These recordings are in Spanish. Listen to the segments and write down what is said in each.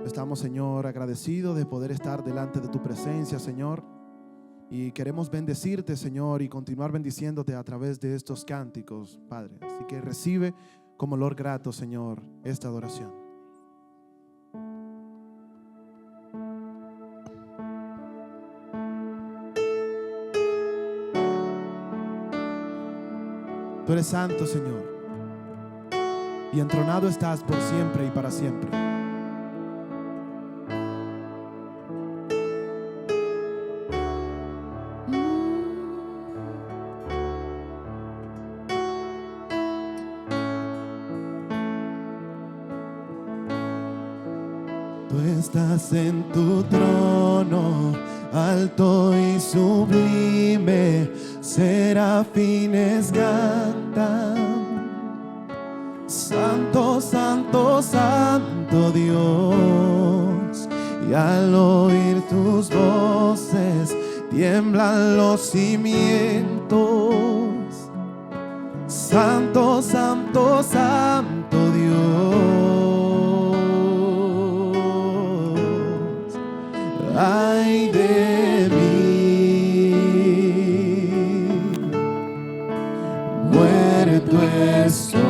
Estamos, Señor, agradecidos de poder estar delante de tu presencia, Señor. Y queremos bendecirte, Señor, y continuar bendiciéndote a través de estos cánticos, Padre. Así que recibe como olor grato, Señor, esta adoración. Tú eres santo, Señor, y entronado estás por siempre y para siempre. Tú estás en tu trono, alto y sublime, serafines cantan. Santo, santo, santo Dios. Y al oír tus voces tiemblan los cimientos. Santo, santo, santo Dios. Ay de mí, muerto estoy,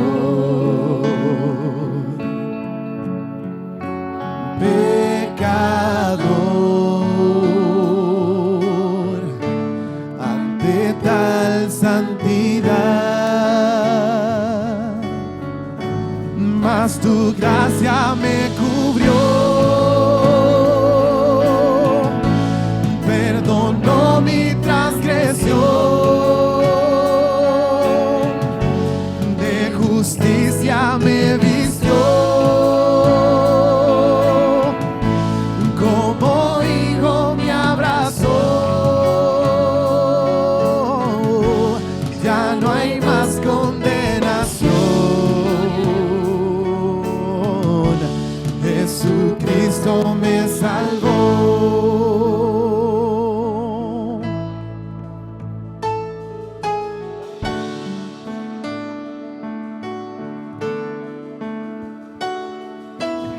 pecador, ante tal santidad, mas tu gracia me cubrió. Perdonó mi transgresión, de justicia me vistió, como hijo me abrazó. Ya no hay más condenación, Jesucristo me salvó.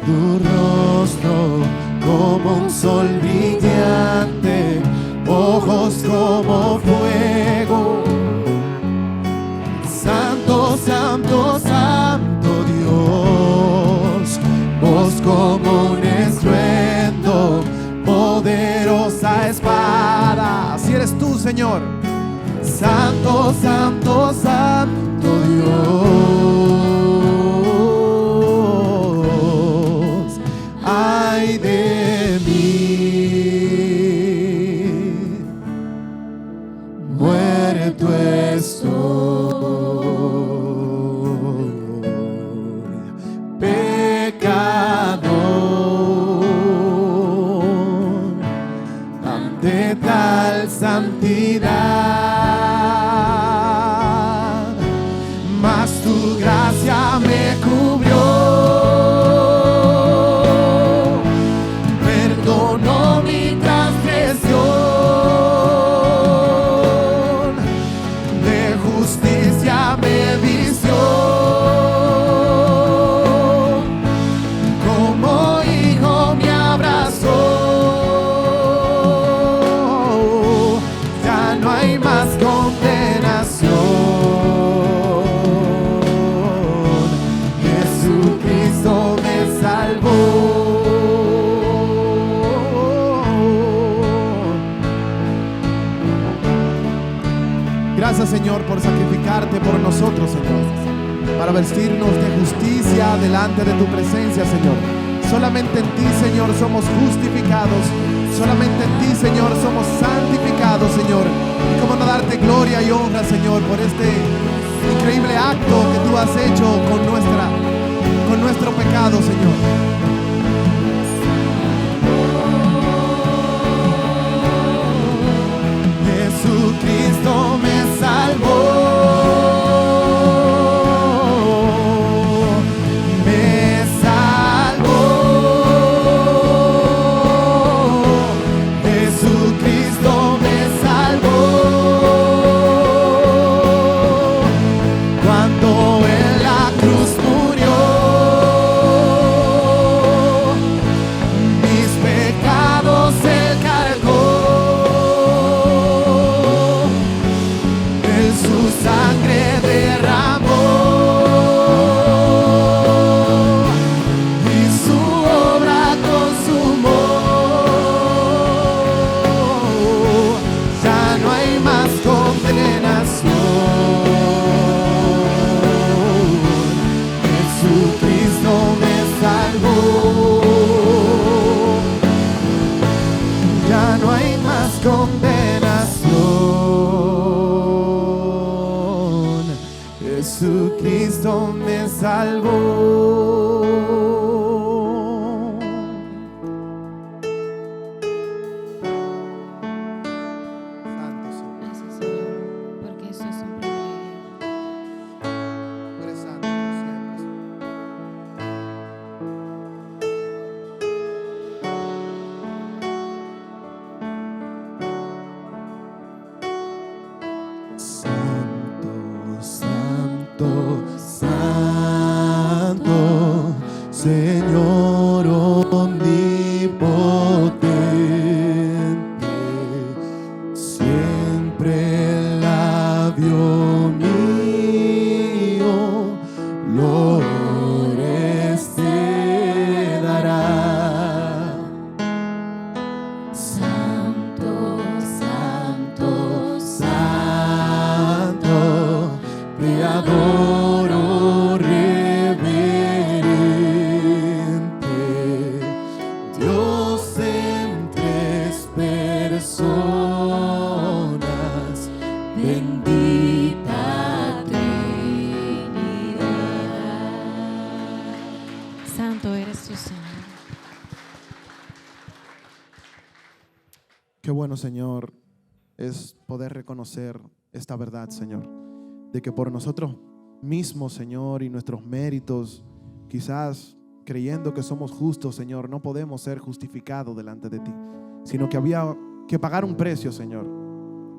Tu rostro como un sol brillante, ojos como fuego. Santo, santo, santo Dios, voz como un estruendo, poderosa espada. Si eres tú, Señor. Santo, santo, santo Dios. Ay de mí, muerto estoy, pecador, ante tal santidad, mas tu gracia me cubrió. Perdonó mi transgresión, de justicia me vistió, como hijo me abrazó. Ya no hay más condenación, Jesucristo me salvó. Gracias, Señor, por sacrificarte por nosotros, Señor, para vestirnos de justicia delante de tu presencia, Señor. Solamente en ti, Señor, somos justificados. Solamente en ti, Señor, somos santificados, Señor. Y cómo no darte gloria y honra, Señor, por este increíble acto que tú has hecho con nuestro pecado, Señor. Jesucristo me salvó, me salvó. Jesucristo me salvó, cuando en la cruz murió. salvó. Santo Señor. Gracias, Señor, porque eso es un privilegio. Tú eres santo por siempre, Señor. Santo, santo, santo, Señor omnipotente, siempre el labio mío lores te dará. Santo, santo, Santo, te adoro reverente, Dios en tres personas, bendita Trinidad. Santo eres tú, Señor. Qué bueno, Señor, es poder reconocer esta verdad, Señor, de que por nosotros mismos, Señor, y nuestros méritos, quizás creyendo que somos justos, Señor, no podemos ser justificados delante de ti, sino que había que pagar un precio, Señor.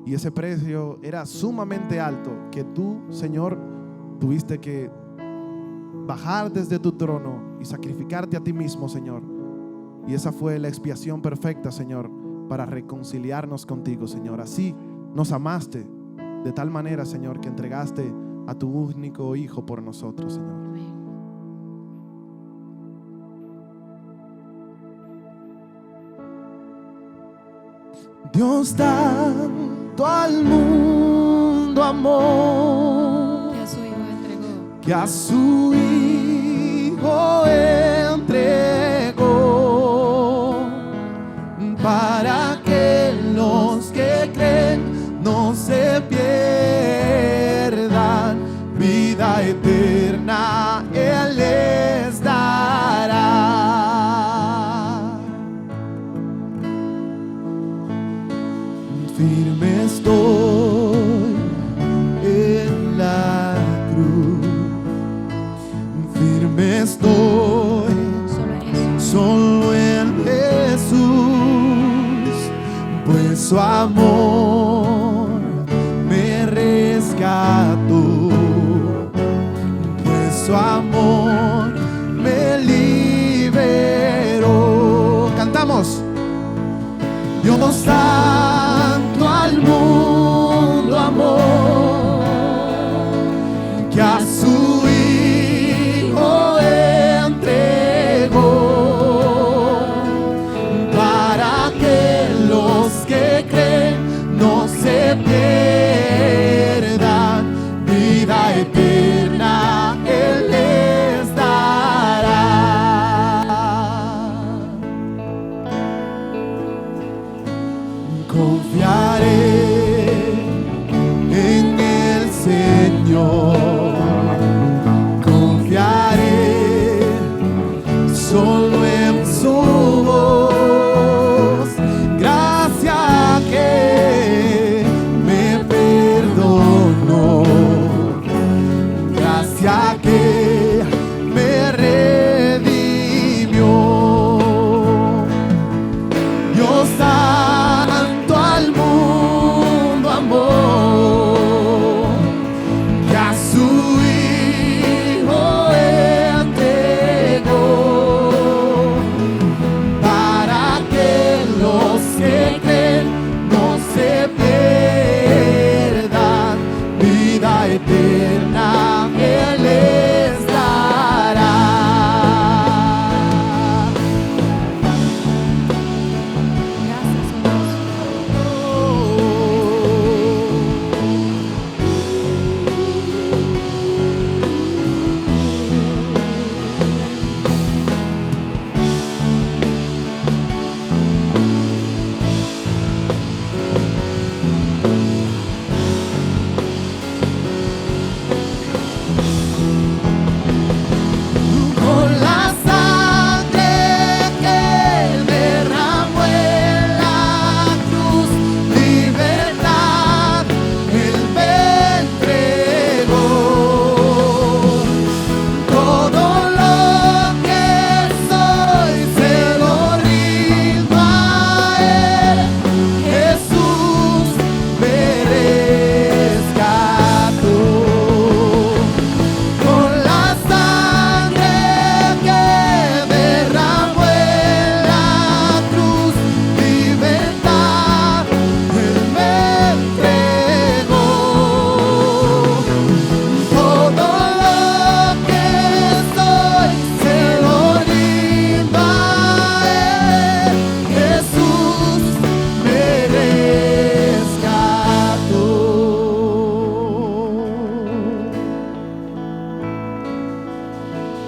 Y ese precio era sumamente alto, que tú, Señor, tuviste que bajar desde tu trono y sacrificarte a ti mismo, Señor. Y esa fue la expiación perfecta, Señor, para reconciliarnos contigo, Señor. Así nos amaste de tal manera, Señor, que entregaste a tu único Hijo por nosotros, Señor. Amén. Dios tanto al mundo amó, Que a su Hijo entregó. que a su Hijo entregó, para que los que creen no se pierdan, vida eterna Él les dará. Firme estoy en la cruz, firme estoy Solo en Jesús. solo en Jesús, pues su amor me rescató, pues su amor me liberó. Cantamos. Dios tanto al mundo amó, que a su Hijo entregó, para que los que creen no se pierdan, vida eterna Él les dará.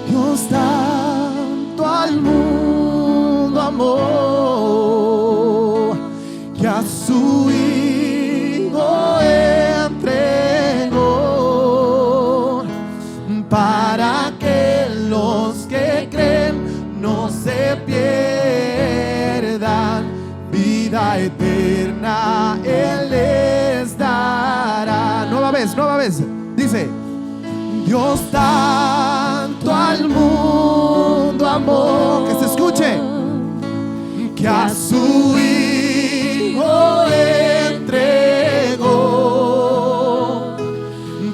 Dios tanto al mundo amó que a su Hijo entregó para que los que creen no se pierdan, vida eterna Él les dará. Nueva vez, dice: Dios tanto al mundo amó, que se escuche, que a su Hijo entregó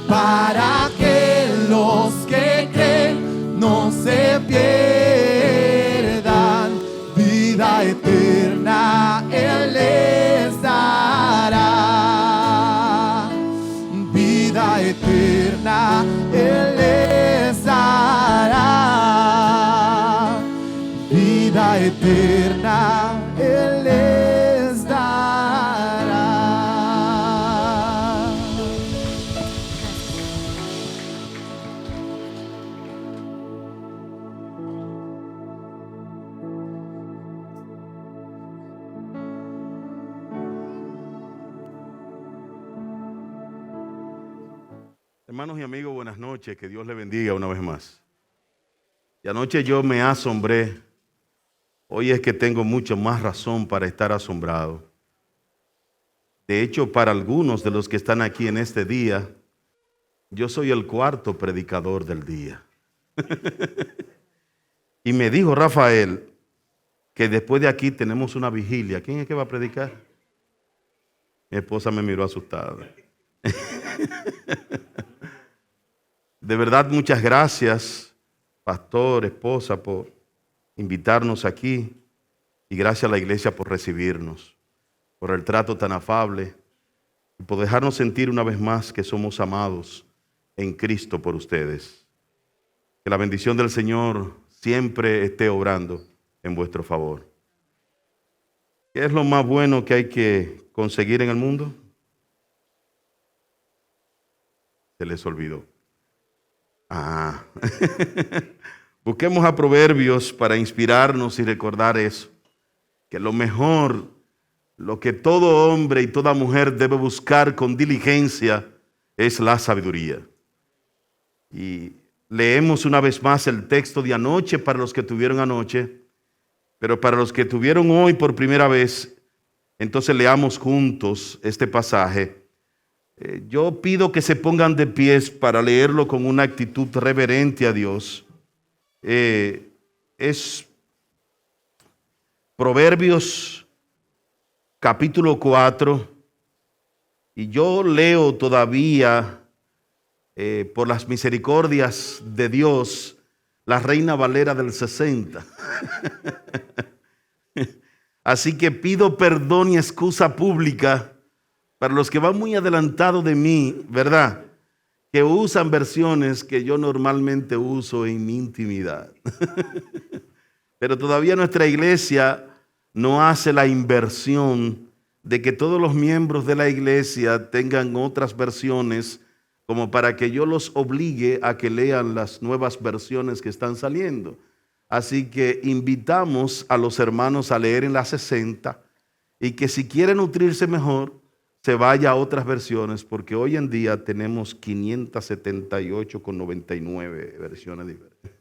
para que los que creen no se pierdan, vida eterna Él les dará, vida eterna Él les dará, vida eterna Él les dará. Hermanos y amigos, buenas noches, que Dios les bendiga una vez más. Y anoche yo me asombré, hoy es que tengo mucho más razón para estar asombrado. De hecho, para algunos de los que están aquí en este día, yo soy el cuarto predicador del día. Y me dijo Rafael que después de aquí tenemos una vigilia. ¿Quién es que va a predicar? Mi esposa me miró asustada. De verdad, muchas gracias, pastor, esposa, por invitarnos aquí, y gracias a la iglesia por recibirnos, por el trato tan afable y por dejarnos sentir una vez más que somos amados en Cristo por ustedes. Que la bendición del Señor siempre esté obrando en vuestro favor. ¿Qué es lo más bueno que hay que conseguir en el mundo? Se les olvidó. Busquemos a Proverbios para inspirarnos y recordar eso, que lo mejor, lo que todo hombre y toda mujer debe buscar con diligencia es la sabiduría. Y leemos una vez más el texto de anoche para los que tuvieron anoche, pero para los que tuvieron hoy por primera vez, entonces leamos juntos este pasaje. Yo pido que se pongan de pies para leerlo con una actitud reverente a Dios. Es Proverbios capítulo 4, y yo leo todavía por las misericordias de Dios la Reina Valera del 60. Así que pido perdón y excusa pública para los que van muy adelantados de mí, ¿verdad? Que usan versiones que yo normalmente uso en mi intimidad. Pero todavía nuestra iglesia no hace la inversión de que todos los miembros de la iglesia tengan otras versiones, como para que yo los obligue a que lean las nuevas versiones que están saliendo. Así que invitamos a los hermanos a leer en la 60, y que si quieren nutrirse mejor, se vaya a otras versiones, porque hoy en día tenemos 578,99 versiones diferentes.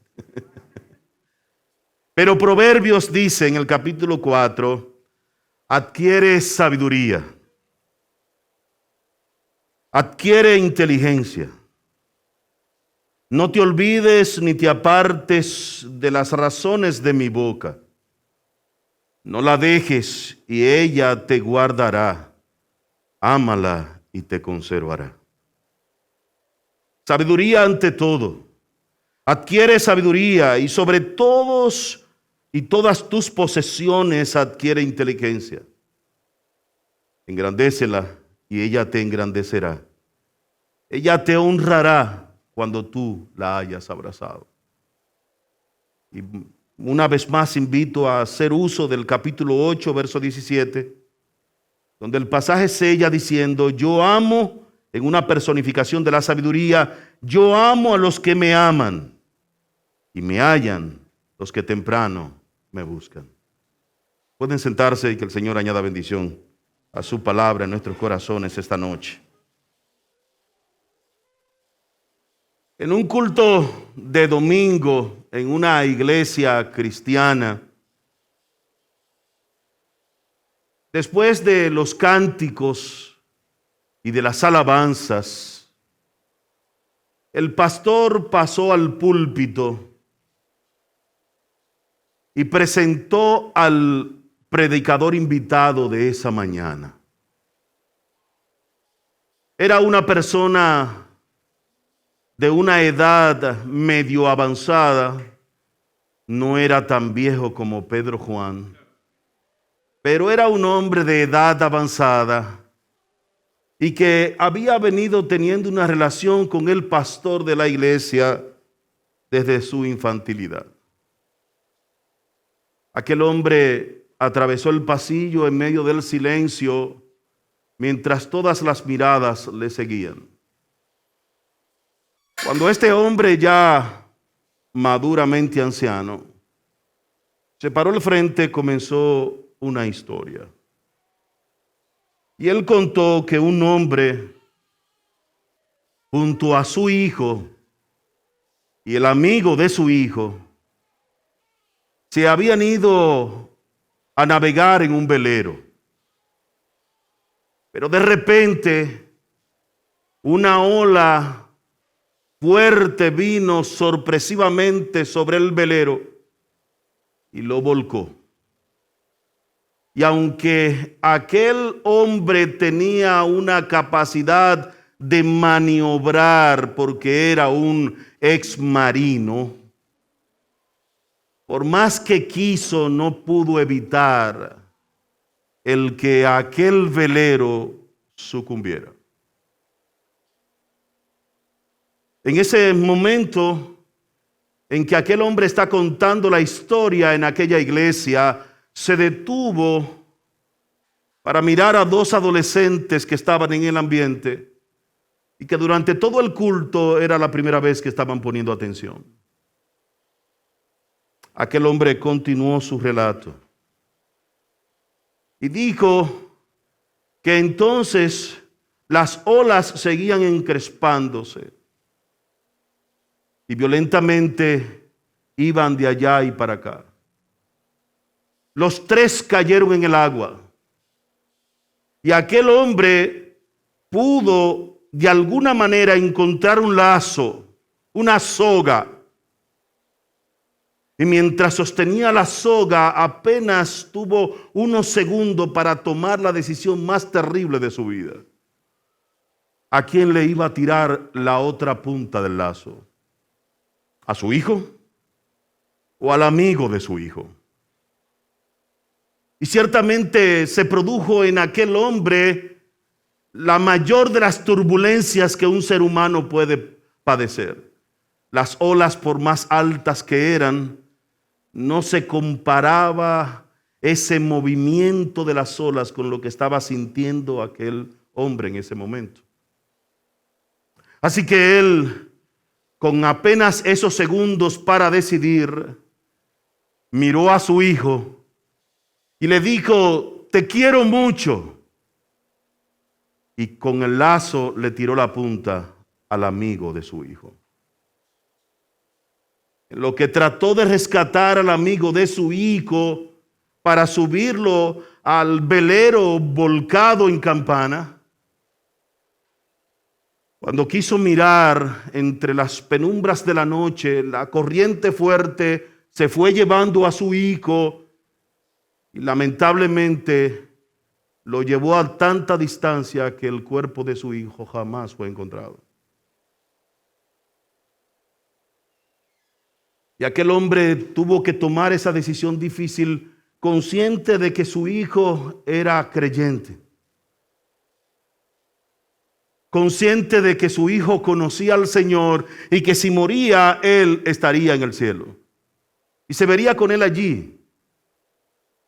Pero Proverbios dice en el capítulo 4, adquiere sabiduría, adquiere inteligencia. No te olvides ni te apartes de las razones de mi boca. No la dejes y ella te guardará. Ámala y te conservará. Sabiduría ante todo. Adquiere sabiduría, y sobre todos y todas tus posesiones adquiere inteligencia. Engrandécela y ella te engrandecerá. Ella te honrará cuando tú la hayas abrazado. Y una vez más invito a hacer uso del capítulo 8, verso 17, donde el pasaje sella diciendo: yo amo, en una personificación de la sabiduría, yo amo a los que me aman. y me hallan los que temprano me buscan. Pueden sentarse y que el Señor añada bendición a su palabra en nuestros corazones esta noche. En un culto de domingo en una iglesia cristiana, después de los cánticos y de las alabanzas, el pastor pasó al púlpito y presentó al predicador invitado de esa mañana. Era una persona de una edad medio avanzada, no era tan viejo como Pedro Juan, pero era un hombre de edad avanzada y que había venido teniendo una relación con el pastor de la iglesia desde su infantilidad. Aquel hombre atravesó el pasillo en medio del silencio mientras todas las miradas le seguían. Cuando este hombre ya maduramente anciano se paró al frente, comenzó una historia. Y él contó que un hombre junto a su hijo y el amigo de su hijo se habían ido a navegar en un velero. Pero de repente una ola fuerte vino sorpresivamente sobre el velero y lo volcó. Y aunque aquel hombre tenía una capacidad de maniobrar porque era un ex marino, por más que quiso no pudo evitar el que aquel velero sucumbiera. En ese momento en que aquel hombre está contando la historia en aquella iglesia, se detuvo para mirar a dos adolescentes que estaban en el ambiente y que durante todo el culto era la primera vez que estaban poniendo atención. Aquel hombre continuó su relato y dijo que entonces las olas seguían encrespándose y violentamente iban de allá y para acá. Los tres cayeron en el agua y aquel hombre pudo de alguna manera encontrar un lazo, una soga. Y mientras sostenía la soga, apenas tuvo unos segundos para tomar la decisión más terrible de su vida. ¿A quién le iba a tirar la otra punta del lazo? ¿A su hijo o al amigo de su hijo? Y ciertamente se produjo en aquel hombre la mayor de las turbulencias que un ser humano puede padecer. Las olas, por más altas que eran, no se comparaba ese movimiento de las olas con lo que estaba sintiendo aquel hombre en ese momento. Así que él, con apenas esos segundos para decidir, miró a su hijo y le dijo: te quiero mucho. Y con el lazo le tiró la punta al amigo de su hijo. En lo que trató de rescatar al amigo de su hijo para subirlo al velero volcado en campana, cuando quiso mirar entre las penumbras de la noche, la corriente fuerte se fue llevando a su hijo y lamentablemente lo llevó a tanta distancia que el cuerpo de su hijo jamás fue encontrado. Y aquel hombre tuvo que tomar esa decisión difícil, consciente de que su hijo era creyente, consciente de que su hijo conocía al Señor y que si moría, él estaría en el cielo y se vería con él allí.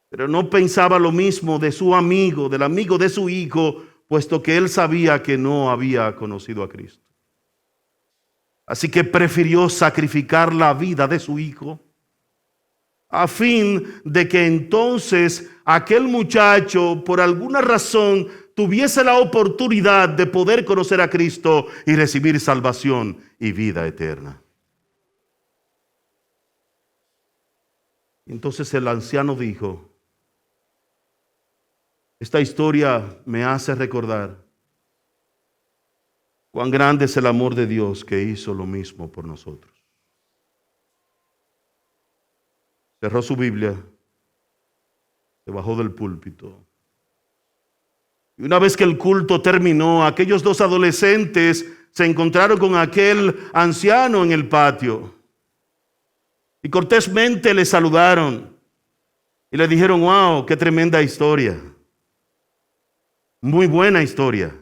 Pero no pensaba lo mismo de su amigo, del amigo de su hijo, puesto que él sabía que no había conocido a Cristo. Así que prefirió sacrificar la vida de su hijo a fin de que entonces aquel muchacho, por alguna razón, tuviese la oportunidad de poder conocer a Cristo y recibir salvación y vida eterna. Entonces el anciano dijo: esta historia me hace recordar cuán grande es el amor de Dios que hizo lo mismo por nosotros. Cerró su Biblia, se bajó del púlpito. Y una vez que el culto terminó, aquellos dos adolescentes se encontraron con aquel anciano en el patio. Y cortésmente le saludaron. Y le dijeron: wow, qué tremenda historia. Muy buena historia.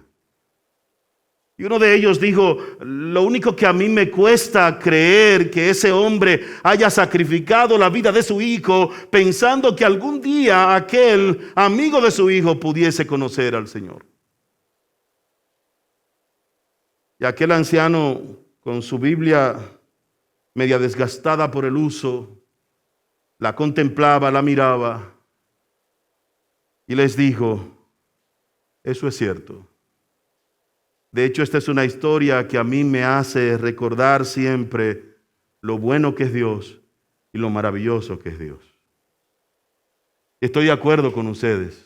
Y uno de ellos dijo: lo único que a mí me cuesta creer que ese hombre haya sacrificado la vida de su hijo pensando que algún día aquel amigo de su hijo pudiese conocer al Señor. Y aquel anciano, con su Biblia media desgastada por el uso, la contemplaba, la miraba y les dijo: eso es cierto. De hecho, esta es una historia que a mí me hace recordar siempre lo bueno que es Dios y lo maravilloso que es Dios. Estoy de acuerdo con ustedes.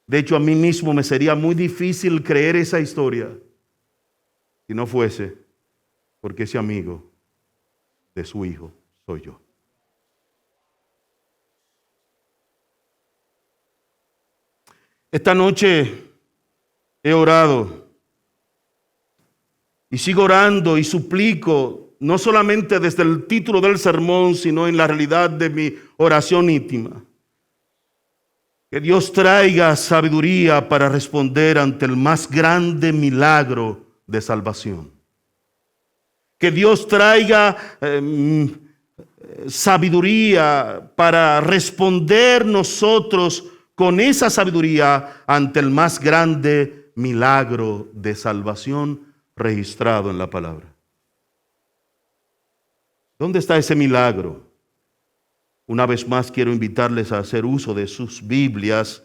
De hecho, a mí mismo me sería muy difícil creer esa historia si no fuese porque ese amigo de su hijo soy yo. Esta noche he orado y sigo orando y suplico, no solamente desde el título del sermón, sino en la realidad de mi oración íntima, que Dios traiga sabiduría para responder ante el más grande milagro de salvación. Que Dios traiga sabiduría para responder nosotros con esa sabiduría ante el más grande milagro de salvación registrado en la palabra. ¿Dónde está ese milagro? Una vez más quiero invitarles a hacer uso de sus Biblias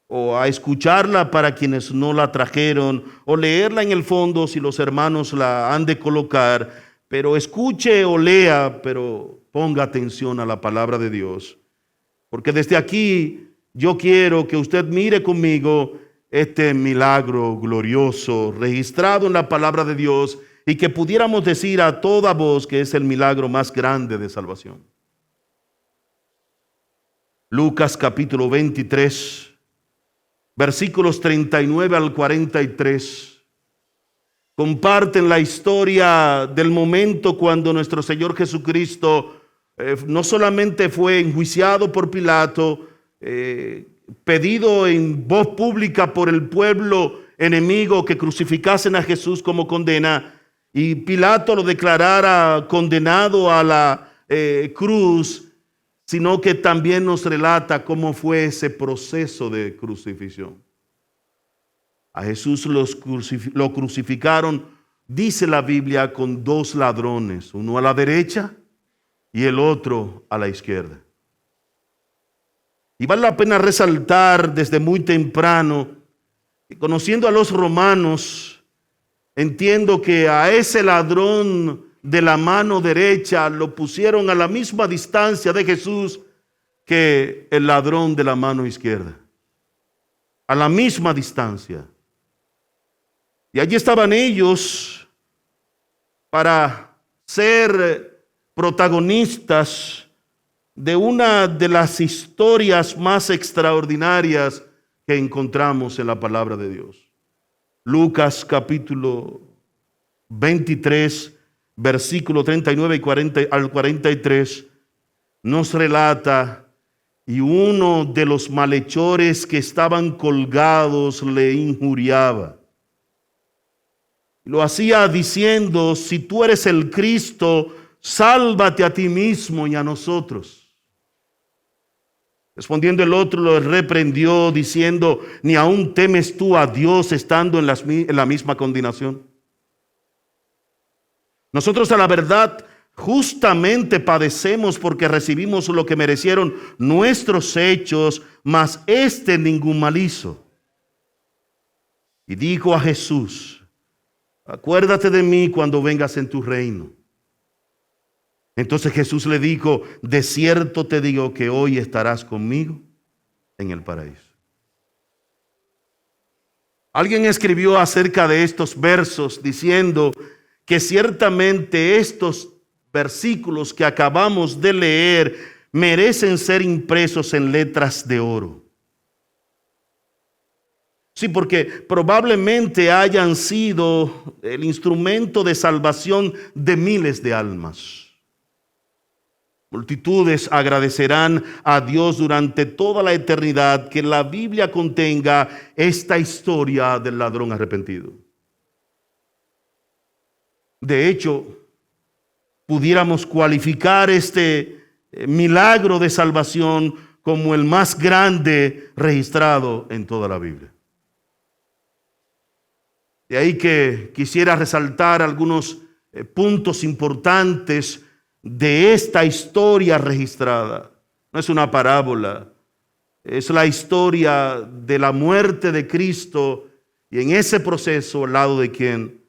o a escucharla para quienes no la trajeron o leerla en el fondo si los hermanos la han de colocar, pero escuche o lea, pero ponga atención a la palabra de Dios, porque desde aquí yo quiero que usted mire conmigo este milagro glorioso registrado en la palabra de Dios y que pudiéramos decir a toda voz que es el milagro más grande de salvación. Lucas capítulo 23, versículos 39 al 43, comparten la historia del momento cuando nuestro Señor Jesucristo no solamente fue enjuiciado por Pilato, pedido en voz pública por el pueblo enemigo que crucificasen a Jesús como condena, y Pilato lo declarara condenado a la cruz, sino que también nos relata cómo fue ese proceso de crucifixión. A Jesús lo crucificaron, dice la Biblia, con dos ladrones, uno a la derecha y el otro a la izquierda. Y vale la pena resaltar desde muy temprano que, conociendo a los romanos, entiendo que a ese ladrón de la mano derecha lo pusieron a la misma distancia de Jesús que el ladrón de la mano izquierda. A la misma distancia. Y allí estaban ellos para ser protagonistas de una de las historias más extraordinarias que encontramos en la palabra de Dios. Lucas capítulo 23, versículo 39 y 40 al 43, nos relata: y uno de los malhechores que estaban colgados le injuriaba. Lo hacía diciendo: si tú eres el Cristo, sálvate a ti mismo y a nosotros. Respondiendo el otro, lo reprendió diciendo: ¿ni aún temes tú a Dios estando en la misma condenación? Nosotros a la verdad justamente padecemos porque recibimos lo que merecieron nuestros hechos, mas este ningún mal hizo. Y dijo a Jesús: acuérdate de mí cuando vengas en tu reino. Entonces Jesús le dijo: de cierto te digo que hoy estarás conmigo en el paraíso. Alguien escribió acerca de estos versos diciendo que ciertamente estos versículos que acabamos de leer merecen ser impresos en letras de oro. Sí, porque probablemente hayan sido el instrumento de salvación de miles de almas. Multitudes agradecerán a Dios durante toda la eternidad que la Biblia contenga esta historia del ladrón arrepentido. De hecho, pudiéramos cualificar este milagro de salvación como el más grande registrado en toda la Biblia. De ahí que quisiera resaltar algunos puntos importantes de esta historia registrada. No es una parábola, es la historia de la muerte de Cristo y en ese proceso al lado de quien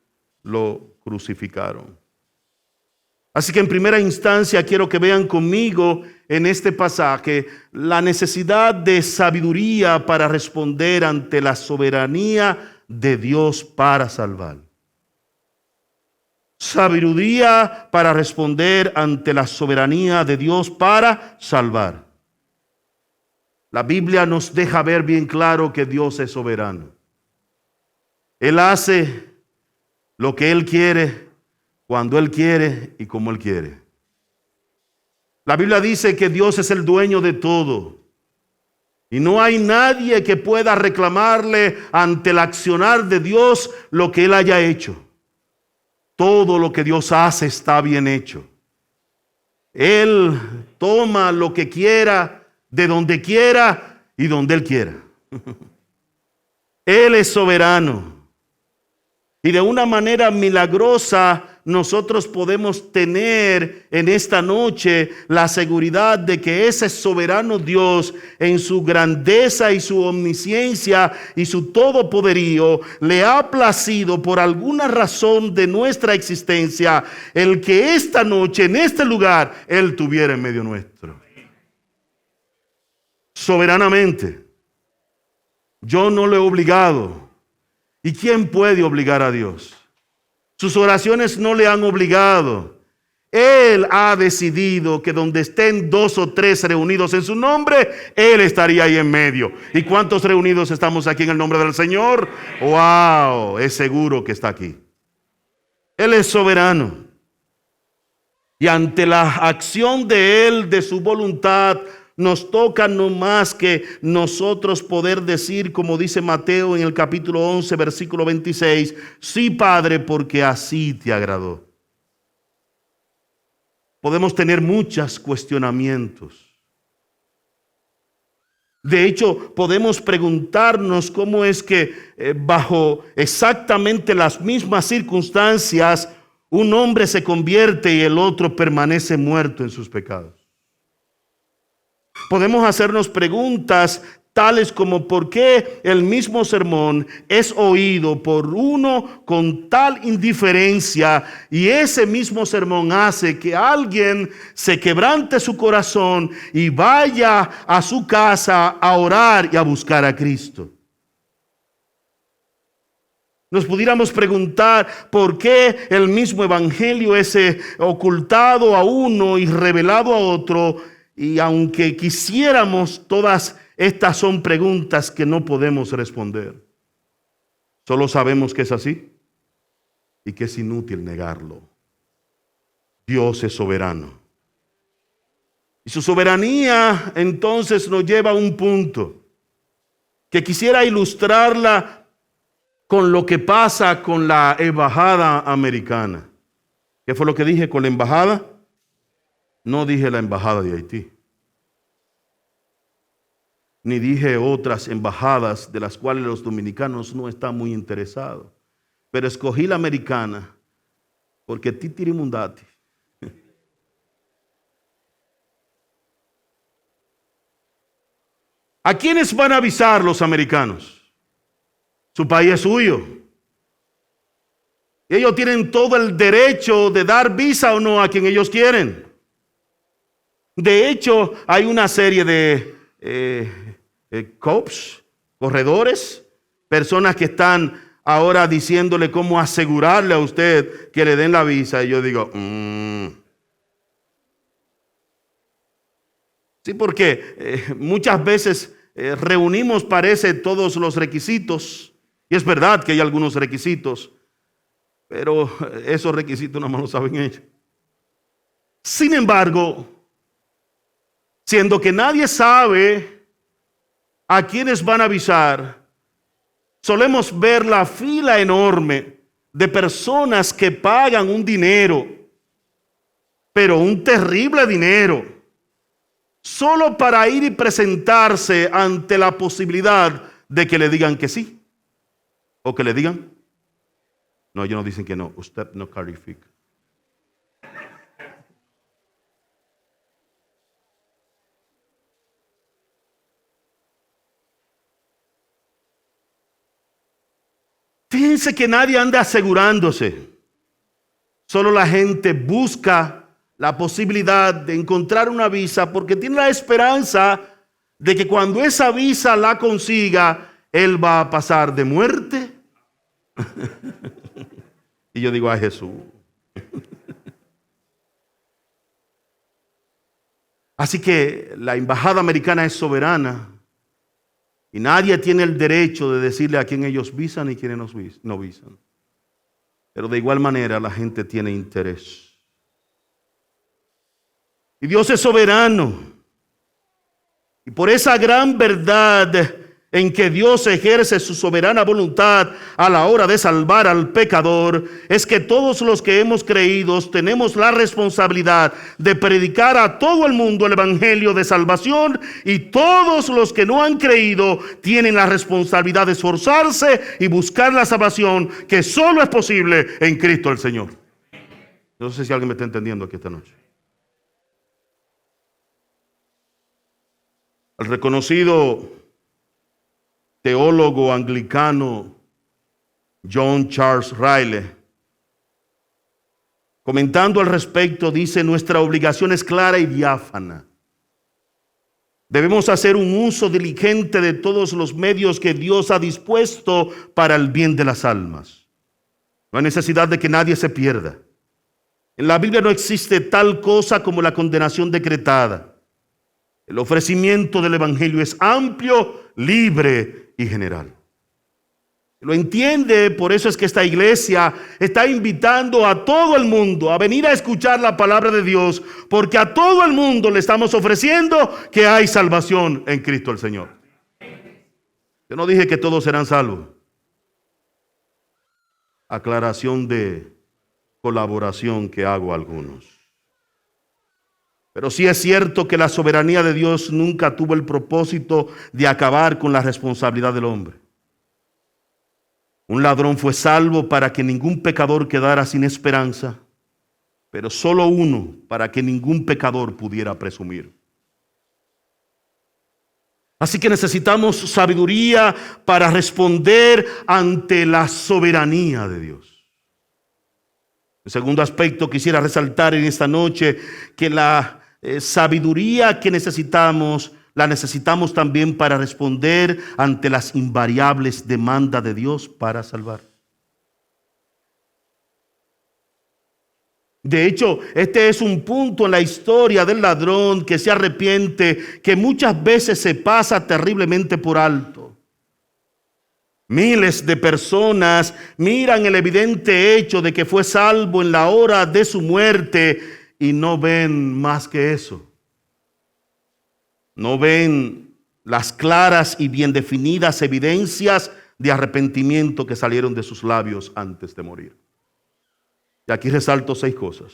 lo crucificaron. Así que en primera instancia quiero que vean conmigo en este pasaje la necesidad de sabiduría para responder ante la soberanía de Dios para salvar. Sabiduría para responder ante la soberanía de Dios para salvar. La Biblia nos deja ver bien claro que Dios es soberano. Él hace lo que Él quiere, cuando Él quiere y como Él quiere. La Biblia dice que Dios es el dueño de todo. Y no hay nadie que pueda reclamarle ante el accionar de Dios lo que Él haya hecho. Todo lo que Dios hace está bien hecho. Él toma lo que quiera, de donde quiera y donde Él quiera. Él es soberano. Y de una manera milagrosa nosotros podemos tener en esta noche la seguridad de que ese soberano Dios, en su grandeza y su omnisciencia y su todopoderío, le ha placido por alguna razón de nuestra existencia el que esta noche en este lugar Él tuviera en medio nuestro. Soberanamente. Yo no lo he obligado. ¿Y quién puede obligar a Dios? Sus oraciones no le han obligado. Él ha decidido que donde estén 2 o 3 reunidos en su nombre, Él estaría ahí en medio. ¿Y cuántos reunidos estamos aquí en el nombre del Señor? ¡Wow! Es seguro que está aquí. Él es soberano. Y ante la acción de Él, de su voluntad, nos toca no más que nosotros poder decir, como dice Mateo en el capítulo 11, versículo 26, sí, Padre, porque así te agradó. Podemos tener muchos cuestionamientos. De hecho, podemos preguntarnos cómo es que bajo exactamente las mismas circunstancias, un hombre se convierte y el otro permanece muerto en sus pecados. Podemos hacernos preguntas tales como ¿por qué el mismo sermón es oído por uno con tal indiferencia y ese mismo sermón hace que alguien se quebrante su corazón y vaya a su casa a orar y a buscar a Cristo? Nos pudiéramos preguntar por qué el mismo evangelio es ocultado a uno y revelado a otro. Y aunque quisiéramos, todas estas son preguntas que no podemos responder. Solo sabemos que es así y que es inútil negarlo. Dios es soberano. Y su soberanía entonces nos lleva a un punto que quisiera ilustrarla con lo que pasa con la embajada americana. ¿Qué fue lo que dije con la embajada? No dije la embajada de Haití, ni dije otras embajadas de las cuales los dominicanos no están muy interesados, pero escogí la americana Porque titirimundati. ¿A quiénes van a avisar los americanos? Su país es suyo. Ellos tienen todo el derecho de dar visa o no a quien ellos quieren. De hecho, hay una serie de cops, corredores, personas que están ahora diciéndole cómo asegurarle a usted que le den la visa. Y yo digo, sí, porque muchas veces reunimos, parece, todos los requisitos. Y es verdad que hay algunos requisitos, pero esos requisitos nada más lo saben ellos. Sin embargo, siendo que nadie sabe a quiénes van a avisar, solemos ver la fila enorme de personas que pagan un dinero, pero un terrible dinero, solo para ir y presentarse ante la posibilidad de que le digan que sí. O que le digan, no, ellos no dicen que no, usted no califica. Fíjense que nadie anda asegurándose. Solo la gente busca la posibilidad de encontrar una visa porque tiene la esperanza de que cuando esa visa la consiga, él va a pasar de muerte. Y yo digo, ay Jesús. Así que la embajada americana es soberana. Y nadie tiene el derecho de decirle a quién ellos visan y quiénes no visan. Pero de igual manera la gente tiene interés. Y Dios es soberano. Y por esa gran verdad en que Dios ejerce su soberana voluntad a la hora de salvar al pecador, es que todos los que hemos creído tenemos la responsabilidad de predicar a todo el mundo el evangelio de salvación, y todos los que no han creído tienen la responsabilidad de esforzarse y buscar la salvación que solo es posible en Cristo el Señor. No sé si alguien me está entendiendo aquí esta noche. El reconocido teólogo anglicano John Charles Riley, comentando al respecto, dice: nuestra obligación es clara y diáfana. Debemos hacer un uso diligente de todos los medios que Dios ha dispuesto para el bien de las almas. No hay necesidad de que nadie se pierda. En la Biblia no existe tal cosa como la condenación decretada. El ofrecimiento del evangelio es amplio, libre y general. Lo entiende, por eso es que esta iglesia está invitando a todo el mundo a venir a escuchar la palabra de Dios, porque a todo el mundo le estamos ofreciendo que hay salvación en Cristo el Señor. Yo no dije que todos serán salvos. Aclaración de colaboración que hago a algunos. Pero sí es cierto que la soberanía de Dios nunca tuvo el propósito de acabar con la responsabilidad del hombre. Un ladrón fue salvo para que ningún pecador quedara sin esperanza, pero solo uno para que ningún pecador pudiera presumir. Así que necesitamos sabiduría para responder ante la soberanía de Dios. El segundo aspecto quisiera resaltar en esta noche, que la sabiduría que necesitamos, la necesitamos también para responder ante las invariables demandas de Dios para salvar. De hecho, este es un punto en la historia del ladrón que se arrepiente, que muchas veces se pasa terriblemente por alto. Miles de personas miran el evidente hecho de que fue salvo en la hora de su muerte y no ven más que eso. No ven las claras y bien definidas evidencias de arrepentimiento que salieron de sus labios antes de morir. Y aquí resalto 6 cosas.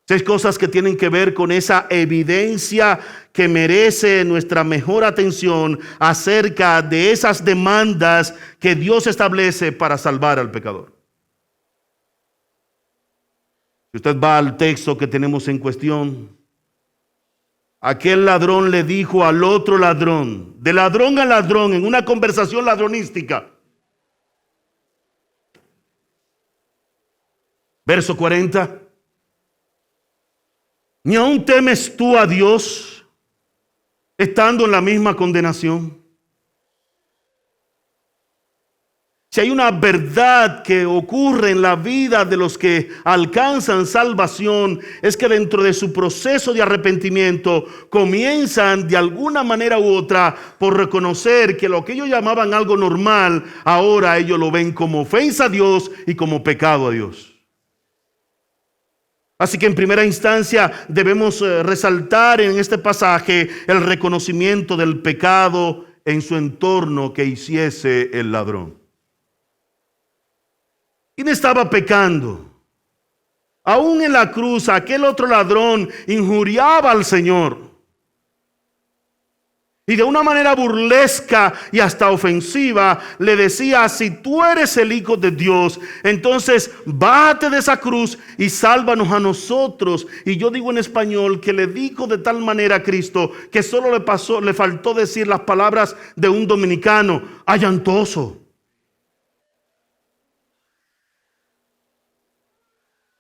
6 cosas que tienen que ver con esa evidencia que merece nuestra mejor atención acerca de esas demandas que Dios establece para salvar al pecador. Si usted va al texto que tenemos en cuestión, aquel ladrón le dijo al otro ladrón, de ladrón a ladrón, en una conversación ladronística. Verso 40. ¿Ni aún temes tú a Dios estando en la misma condenación? Si hay una verdad que ocurre en la vida de los que alcanzan salvación, es que dentro de su proceso de arrepentimiento comienzan de alguna manera u otra por reconocer que lo que ellos llamaban algo normal, ahora ellos lo ven como ofensa a Dios y como pecado a Dios. Así que en primera instancia debemos resaltar en este pasaje el reconocimiento del pecado en su entorno que hiciese el ladrón. ¿Quién estaba pecando? Aún en la cruz, aquel otro ladrón injuriaba al Señor. Y de una manera burlesca y hasta ofensiva le decía: si tú eres el Hijo de Dios, entonces bájate de esa cruz y sálvanos a nosotros. Y yo digo en español que le dijo de tal manera a Cristo que solo le faltó decir las palabras de un dominicano: allantoso.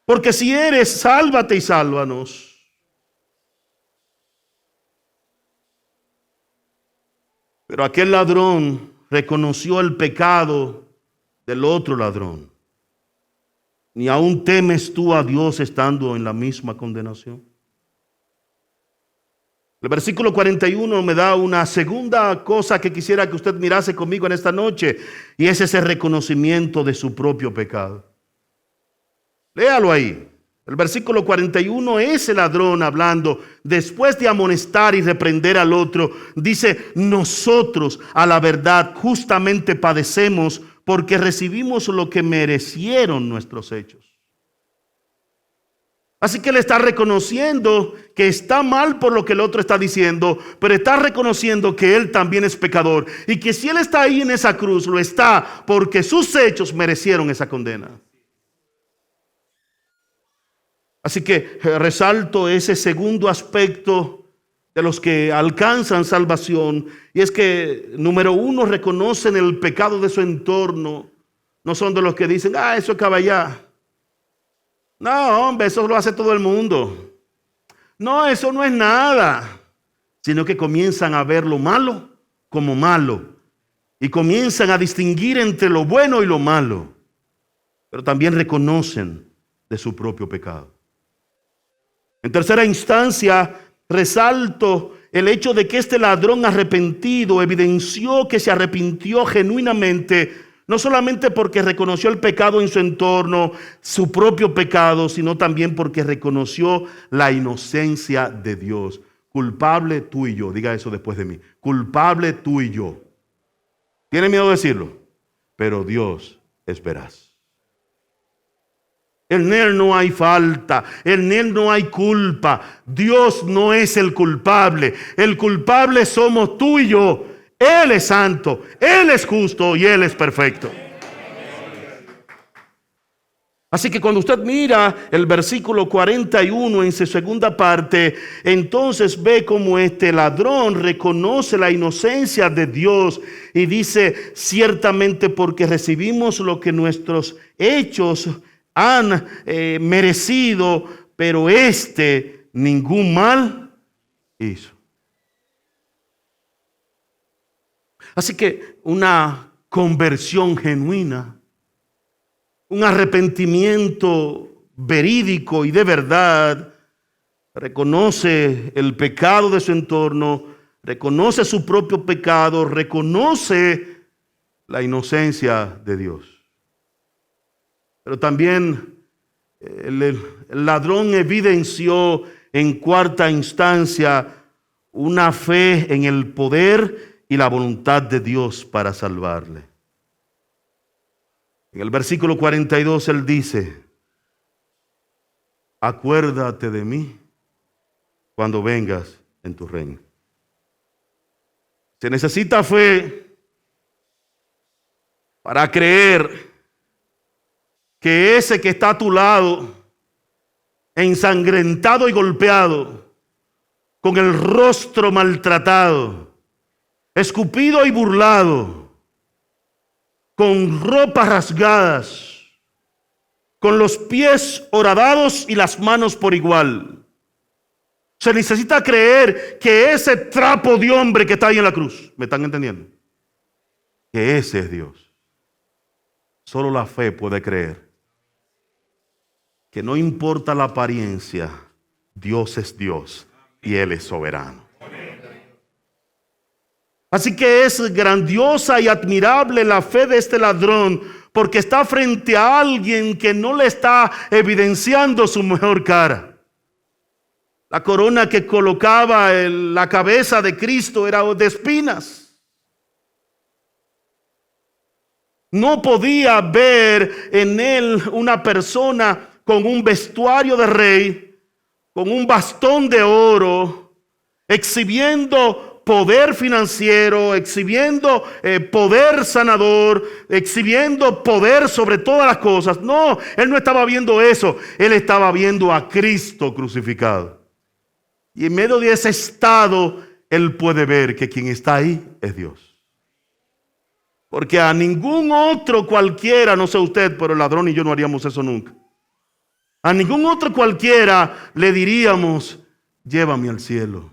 Porque si eres, sálvate y sálvanos. Pero aquel ladrón reconoció el pecado del otro ladrón. ¿Ni aún temes tú a Dios estando en la misma condenación? El versículo 41 me da una segunda cosa que quisiera que usted mirase conmigo en esta noche, y es ese reconocimiento de su propio pecado. Léalo ahí. El versículo 41, ese ladrón hablando, después de amonestar y reprender al otro, dice: nosotros a la verdad justamente padecemos porque recibimos lo que merecieron nuestros hechos. Así que él está reconociendo que está mal por lo que el otro está diciendo, pero está reconociendo que él también es pecador y que si él está ahí en esa cruz, lo está porque sus hechos merecieron esa condena. Así que resalto ese segundo aspecto de los que alcanzan salvación, y es que, número uno, reconocen el pecado de su entorno. No son de los que dicen: eso acaba allá. No, hombre, eso lo hace todo el mundo. No, eso no es nada. Sino que comienzan a ver lo malo como malo y comienzan a distinguir entre lo bueno y lo malo, pero también reconocen de su propio pecado. En tercera instancia, resalto el hecho de que este ladrón arrepentido evidenció que se arrepintió genuinamente, no solamente porque reconoció el pecado en su entorno, su propio pecado, sino también porque reconoció la inocencia de Dios. Culpable tú y yo, diga eso después de mí. Culpable tú y yo. ¿Tiene miedo de decirlo? Pero Dios es veraz. En Él no hay falta, en Él no hay culpa. Dios no es el culpable. El culpable somos tú y yo. Él es santo, Él es justo y Él es perfecto. Así que cuando usted mira el versículo 41 en su segunda parte, entonces ve cómo este ladrón reconoce la inocencia de Dios y dice: ciertamente porque recibimos lo que nuestros hechos han merecido, pero ningún mal hizo. Así que una conversión genuina, un arrepentimiento verídico y de verdad, reconoce el pecado de su entorno, reconoce su propio pecado, reconoce la inocencia de Dios. Pero también el ladrón evidenció en cuarta instancia una fe en el poder y la voluntad de Dios para salvarle. En el versículo 42 él dice: acuérdate de mí cuando vengas en tu reino. Se necesita fe para creer que ese que está a tu lado ensangrentado y golpeado, con el rostro maltratado, escupido y burlado, con ropas rasgadas, con los pies horadados y las manos por igual. Se necesita creer que ese trapo de hombre que está ahí en la cruz, ¿me están entendiendo? Que ese es Dios. Solo la fe puede creer que no importa la apariencia, Dios es Dios y Él es soberano. Así que es grandiosa y admirable la fe de este ladrón, porque está frente a alguien que no le está evidenciando su mejor cara. La corona que colocaba en la cabeza de Cristo era de espinas. No podía ver en él una persona con un vestuario de rey, con un bastón de oro, exhibiendo poder financiero, exhibiendo poder sanador, exhibiendo poder sobre todas las cosas. No, él no estaba viendo eso. Él estaba viendo a Cristo crucificado. Y en medio de ese estado, él puede ver que quien está ahí es Dios. Porque a ningún otro cualquiera, no sé usted, pero el ladrón y yo no haríamos eso nunca. A ningún otro cualquiera le diríamos, llévame al cielo.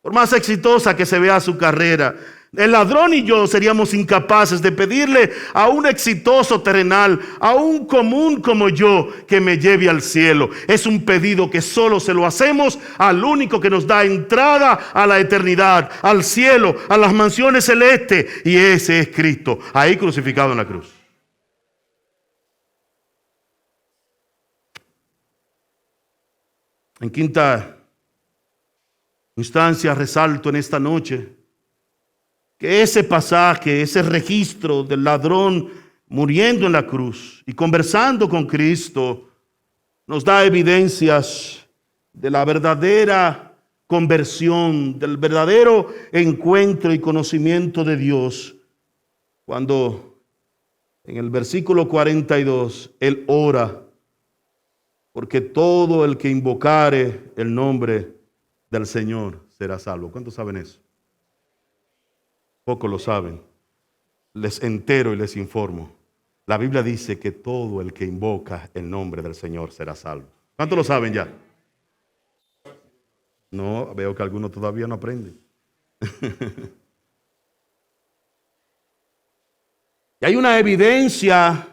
Por más exitosa que se vea su carrera, el ladrón y yo seríamos incapaces de pedirle a un exitoso terrenal, a un común como yo, que me lleve al cielo. Es un pedido que solo se lo hacemos al único que nos da entrada a la eternidad, al cielo, a las mansiones celestes, y ese es Cristo, ahí crucificado en la cruz. En quinta instancia, resalto en esta noche que ese pasaje, ese registro del ladrón muriendo en la cruz y conversando con Cristo, nos da evidencias de la verdadera conversión, del verdadero encuentro y conocimiento de Dios, cuando en el versículo 42 él ora, porque todo el que invocare el nombre del Señor será salvo. ¿Cuántos saben eso? Pocos lo saben. Les entero y les informo. La Biblia dice que todo el que invoca el nombre del Señor será salvo. ¿Cuántos lo saben ya? No, veo que algunos todavía no aprenden. Y hay una evidencia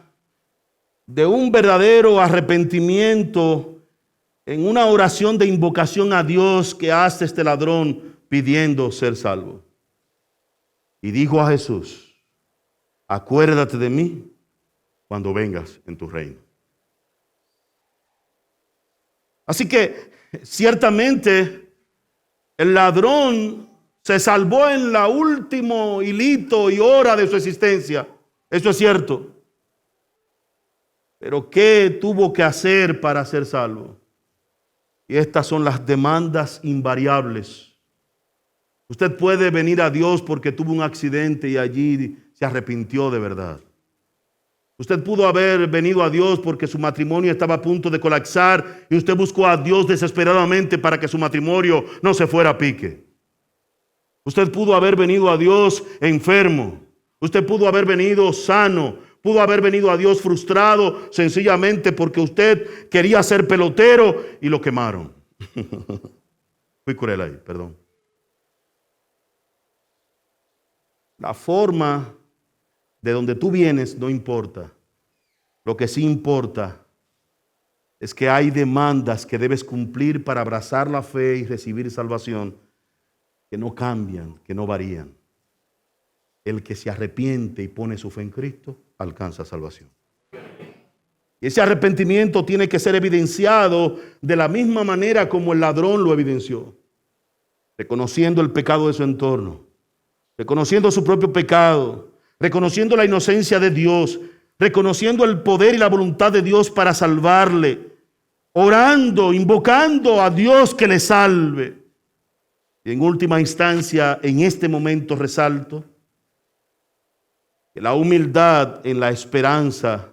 de un verdadero arrepentimiento en una oración de invocación a Dios que hace este ladrón pidiendo ser salvo. Y dijo a Jesús, acuérdate de mí cuando vengas en tu reino. Así que ciertamente el ladrón se salvó en la último hilito y hora de su existencia. Eso es cierto. Pero ¿qué tuvo que hacer para ser salvo? Y estas son las demandas invariables. Usted puede venir a Dios porque tuvo un accidente y allí se arrepintió de verdad. Usted pudo haber venido a Dios porque su matrimonio estaba a punto de colapsar y usted buscó a Dios desesperadamente para que su matrimonio no se fuera a pique. Usted pudo haber venido a Dios enfermo. Usted pudo haber venido sano. Pudo haber venido a Dios frustrado sencillamente porque usted quería ser pelotero y lo quemaron. Fui cruel ahí, perdón. La forma de donde tú vienes no importa. Lo que sí importa es que hay demandas que debes cumplir para abrazar la fe y recibir salvación que no cambian, que no varían. El que se arrepiente y pone su fe en Cristo alcanza salvación. Y ese arrepentimiento tiene que ser evidenciado de la misma manera como el ladrón lo evidenció, reconociendo el pecado de su entorno, reconociendo su propio pecado, reconociendo la inocencia de Dios, reconociendo el poder y la voluntad de Dios para salvarle, orando, invocando a Dios que le salve. Y en última instancia, en este momento resalto que la humildad en la esperanza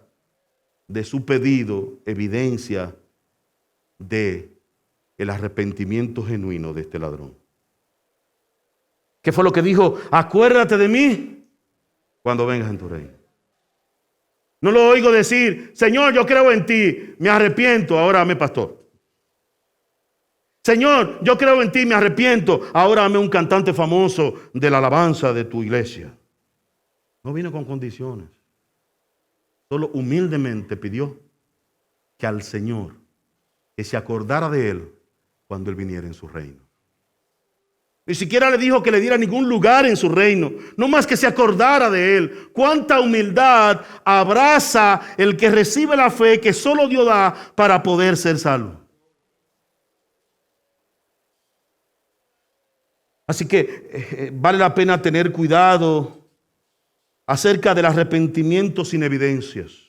de su pedido evidencia de el arrepentimiento genuino de este ladrón. ¿Qué fue lo que dijo? Acuérdate de mí cuando vengas en tu reino. No lo oigo decir, Señor, yo creo en ti, me arrepiento, ahora hazme pastor. Señor, yo creo en ti, me arrepiento, ahora hazme un cantante famoso de la alabanza de tu iglesia. No vino con condiciones. Solo humildemente pidió que al Señor, que se acordara de él cuando él viniera en su reino. Ni siquiera le dijo que le diera ningún lugar en su reino, no más que se acordara de él. Cuánta humildad abraza el que recibe la fe que solo Dios da para poder ser salvo. Así que vale la pena tener cuidado acerca del arrepentimiento sin evidencias.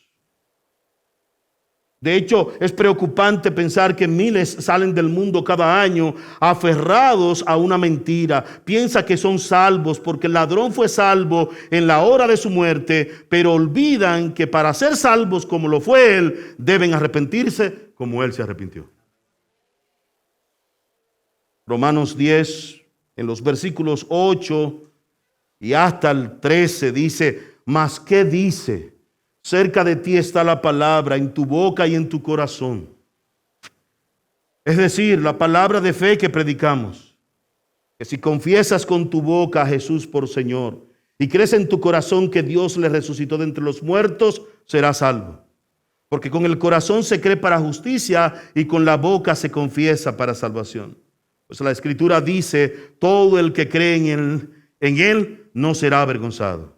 De hecho, es preocupante pensar que miles salen del mundo cada año aferrados a una mentira. Piensa que son salvos porque el ladrón fue salvo en la hora de su muerte, pero olvidan que para ser salvos como lo fue él, deben arrepentirse como él se arrepintió. Romanos 10, en los versículos 8 y hasta el 13 dice, ¿mas qué dice? Cerca de ti está la palabra, en tu boca y en tu corazón. Es decir, la palabra de fe que predicamos. Que si confiesas con tu boca a Jesús por Señor y crees en tu corazón que Dios le resucitó de entre los muertos, serás salvo. Porque con el corazón se cree para justicia y con la boca se confiesa para salvación. Pues la Escritura dice, todo el que cree en él no será avergonzado.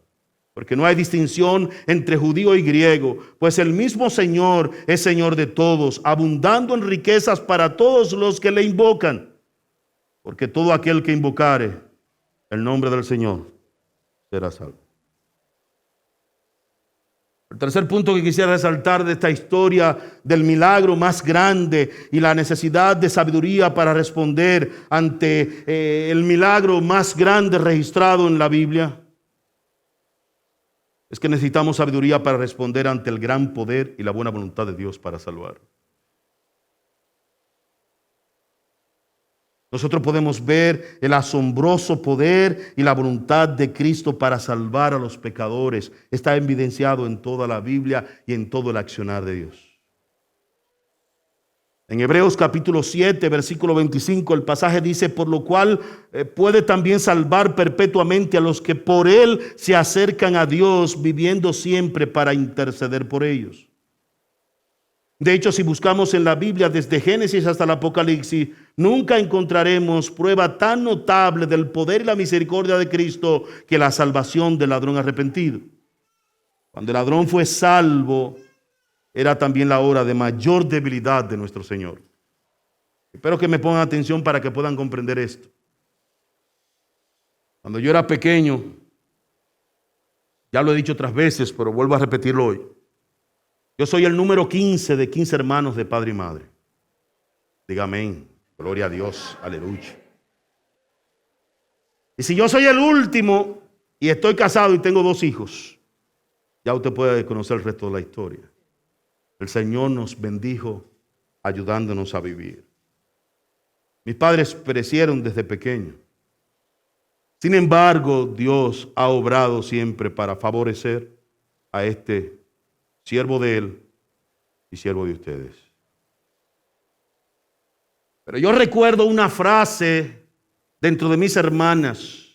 Porque no hay distinción entre judío y griego, pues el mismo Señor es Señor de todos, abundando en riquezas para todos los que le invocan. Porque todo aquel que invocare el nombre del Señor será salvo. El tercer punto que quisiera resaltar de esta historia del milagro más grande y la necesidad de sabiduría para responder ante el milagro más grande registrado en la Biblia es que necesitamos sabiduría para responder ante el gran poder y la buena voluntad de Dios para salvar. Nosotros podemos ver el asombroso poder y la voluntad de Cristo para salvar a los pecadores. Está evidenciado en toda la Biblia y en todo el accionar de Dios. En Hebreos capítulo 7, versículo 25, el pasaje dice, por lo cual puede también salvar perpetuamente a los que por él se acercan a Dios, viviendo siempre para interceder por ellos. De hecho, si buscamos en la Biblia desde Génesis hasta el Apocalipsis, nunca encontraremos prueba tan notable del poder y la misericordia de Cristo que la salvación del ladrón arrepentido. Cuando el ladrón fue salvo, era también la hora de mayor debilidad de nuestro Señor. Espero que me pongan atención para que puedan comprender esto. Cuando yo era pequeño, ya lo he dicho otras veces, pero vuelvo a repetirlo hoy. Yo soy el número 15 de 15 hermanos de padre y madre. Diga amén. Gloria a Dios. Aleluya. Y si yo soy el último y estoy casado y tengo 2 hijos, ya usted puede conocer el resto de la historia. El Señor nos bendijo ayudándonos a vivir. Mis padres perecieron desde pequeños. Sin embargo, Dios ha obrado siempre para favorecer a este siervo de Él y siervo de ustedes. Pero yo recuerdo una frase dentro de mis hermanas.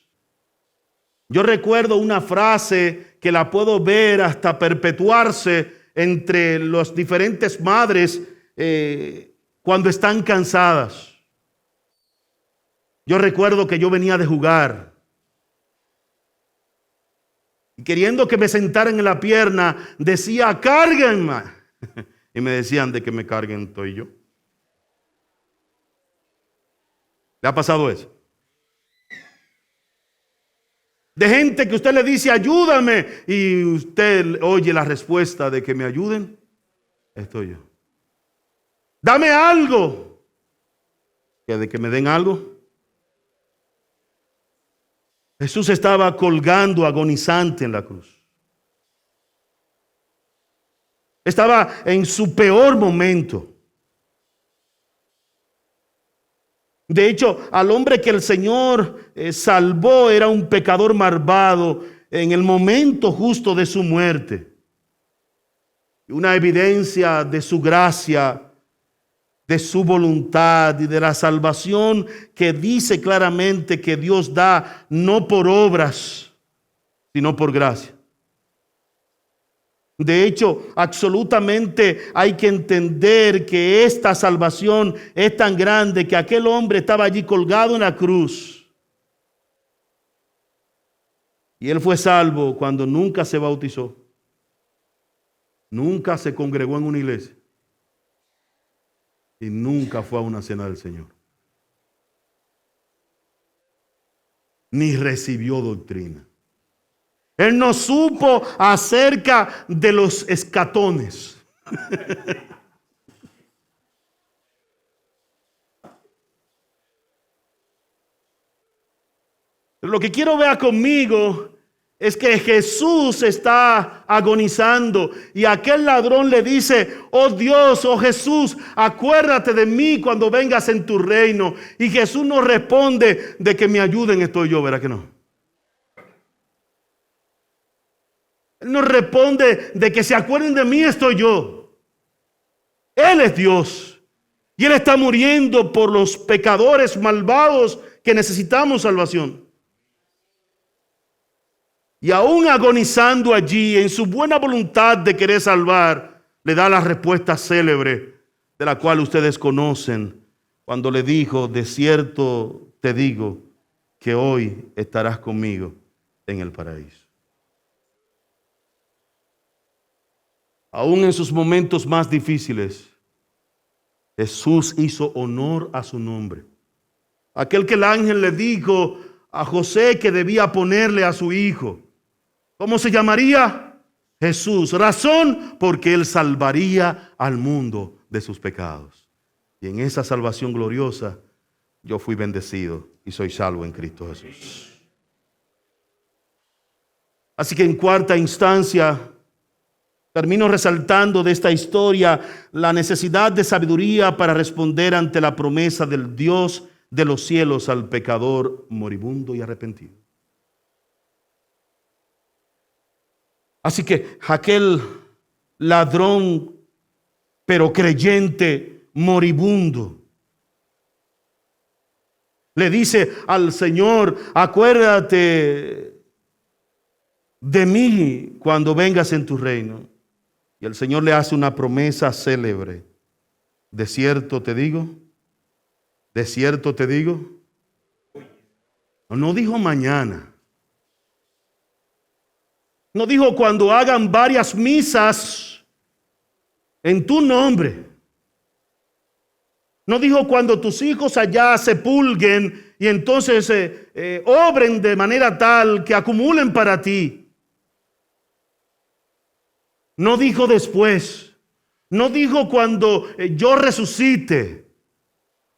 Yo recuerdo una frase que la puedo ver hasta perpetuarse entre las diferentes madres cuando están cansadas. Yo recuerdo que yo venía de jugar y queriendo que me sentaran en la pierna, decía, cárguenme. Y me decían, de que me carguen estoy yo. ¿Le ha pasado eso? De gente que usted le dice, ayúdame, y usted oye la respuesta de que me ayuden, estoy yo. Dame algo, que de que me den algo. Jesús estaba colgando agonizante en la cruz. Estaba en su peor momento. De hecho, al hombre que el Señor salvó era un pecador malvado en el momento justo de su muerte. Una evidencia de su gracia, de su voluntad y de la salvación que dice claramente que Dios da no por obras, sino por gracia. De hecho, absolutamente hay que entender que esta salvación es tan grande que aquel hombre estaba allí colgado en la cruz. Y él fue salvo cuando nunca se bautizó, nunca se congregó en una iglesia y nunca fue a una cena del Señor, ni recibió doctrina. Él no supo acerca de los escatones. Lo que quiero ver conmigo es que Jesús está agonizando y aquel ladrón le dice: oh Dios, oh Jesús, acuérdate de mí cuando vengas en tu reino. Y Jesús no responde: de que me ayuden estoy yo, ¿verdad que no? Él no responde: de que se acuerden de mí estoy yo. Él es Dios y Él está muriendo por los pecadores malvados que necesitamos salvación. Y aún agonizando allí en su buena voluntad de querer salvar, le da la respuesta célebre de la cual ustedes conocen, cuando le dijo: de cierto te digo que hoy estarás conmigo en el paraíso. Aún en sus momentos más difíciles, Jesús hizo honor a su nombre. Aquel que el ángel le dijo a José que debía ponerle a su hijo, ¿cómo se llamaría? Jesús. Razón, porque Él salvaría al mundo de sus pecados. Y en esa salvación gloriosa, yo fui bendecido y soy salvo en Cristo Jesús. Así que en cuarta instancia, termino resaltando de esta historia la necesidad de sabiduría para responder ante la promesa del Dios de los cielos al pecador moribundo y arrepentido. Así que aquel ladrón, pero creyente, moribundo, le dice al Señor: acuérdate de mí cuando vengas en tu reino. Y el Señor le hace una promesa célebre: de cierto te digo, de cierto te digo. No dijo mañana. No dijo cuando hagan varias misas en tu nombre. No dijo cuando tus hijos allá se pulguen y entonces obren de manera tal que acumulen para ti. No dijo después. No dijo cuando yo resucite.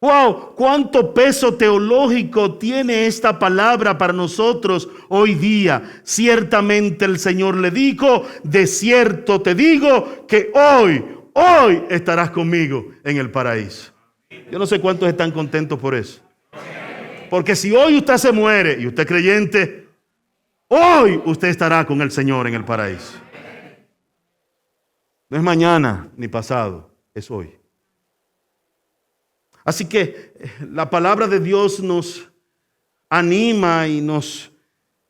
¡Wow! ¿Cuánto peso teológico tiene esta palabra para nosotros hoy día? Ciertamente el Señor le dijo: de cierto te digo que hoy estarás conmigo en el paraíso. Yo no sé cuántos están contentos por eso. Porque si hoy usted se muere y usted es creyente, hoy usted estará con el Señor en el paraíso. No es mañana ni pasado, es hoy. Así que la palabra de Dios nos anima y nos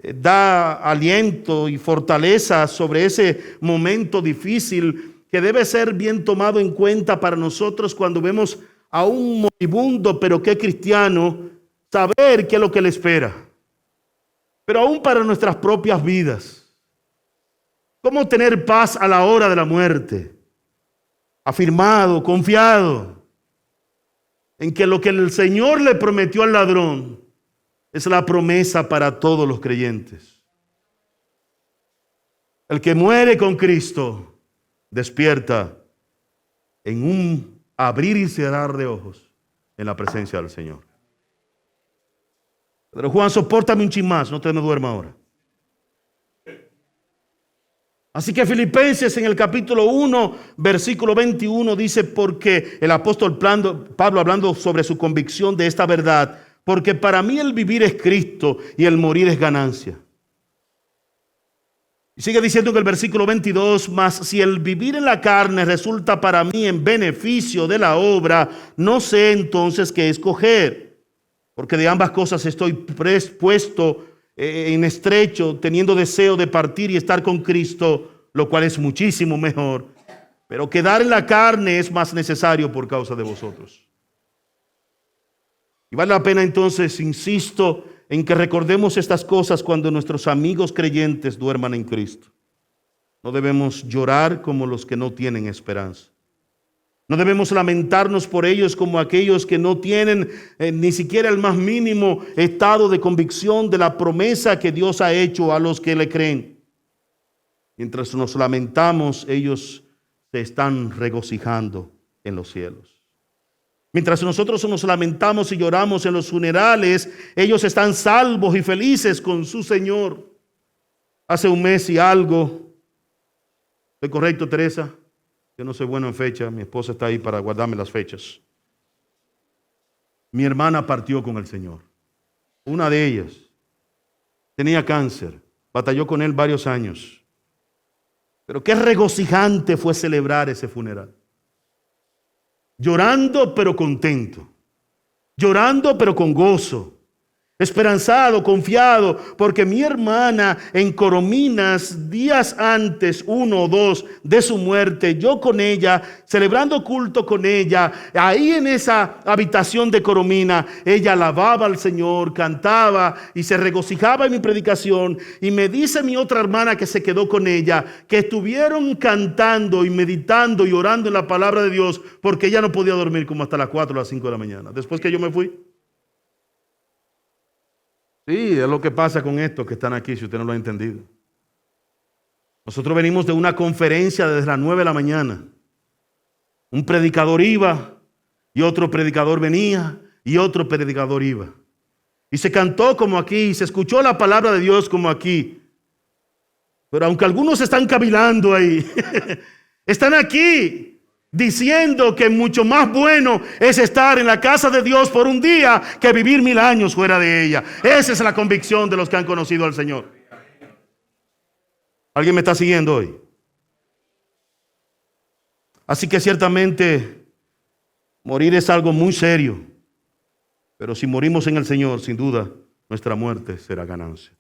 da aliento y fortaleza sobre ese momento difícil que debe ser bien tomado en cuenta para nosotros cuando vemos a un moribundo, pero que cristiano, saber qué es lo que le espera. Pero aún para nuestras propias vidas. ¿Cómo tener paz a la hora de la muerte? Afirmado, confiado en que lo que el Señor le prometió al ladrón es la promesa para todos los creyentes. El que muere con Cristo despierta en un abrir y cerrar de ojos en la presencia del Señor. Pero Juan, sopórtame un chin más, no te me duerma ahora. Así que Filipenses en el capítulo 1, versículo 21 dice, porque el apóstol Pablo hablando sobre su convicción de esta verdad, porque para mí el vivir es Cristo y el morir es ganancia. Y sigue diciendo en el versículo 22, mas si el vivir en la carne resulta para mí en beneficio de la obra, no sé entonces qué escoger, porque de ambas cosas estoy puesto en estrecho, teniendo deseo de partir y estar con Cristo, lo cual es muchísimo mejor, pero quedar en la carne es más necesario por causa de vosotros. Y vale la pena entonces, insisto, en que recordemos estas cosas cuando nuestros amigos creyentes duerman en Cristo. No debemos llorar como los que no tienen esperanza. No debemos lamentarnos por ellos como aquellos que no tienen ni siquiera el más mínimo estado de convicción de la promesa que Dios ha hecho a los que le creen. Mientras nos lamentamos, ellos se están regocijando en los cielos. Mientras nosotros nos lamentamos y lloramos en los funerales, ellos están salvos y felices con su Señor. Hace un mes y algo, ¿estoy correcto, Teresa? Yo no soy bueno en fecha, mi esposa está ahí para guardarme las fechas. Mi hermana partió con el Señor. Una de ellas tenía cáncer, batalló con él varios años. Pero qué regocijante fue celebrar ese funeral. Llorando pero contento, llorando pero con gozo, esperanzado, confiado, porque mi hermana en Corominas, días antes, 1 o 2 de su muerte, yo con ella, celebrando culto con ella, ahí en esa habitación de Coromina, ella alababa al Señor, cantaba y se regocijaba en mi predicación. Y me dice mi otra hermana que se quedó con ella, que estuvieron cantando y meditando y orando en la palabra de Dios, porque ella no podía dormir como hasta las 4 o las 5 de la mañana, después que yo me fui. Sí, es lo que pasa con estos que están aquí, si usted no lo ha entendido. Nosotros venimos de una conferencia desde las 9 de la mañana. Un predicador iba y otro predicador venía y otro predicador iba. Y se cantó como aquí, y se escuchó la palabra de Dios como aquí. Pero aunque algunos están cavilando ahí, están aquí diciendo que mucho más bueno es estar en la casa de Dios por un día que vivir 1000 años fuera de ella. Esa es la convicción de los que han conocido al Señor. ¿Alguien me está siguiendo hoy? Así que ciertamente morir es algo muy serio, pero si morimos en el Señor, sin duda nuestra muerte será ganancia.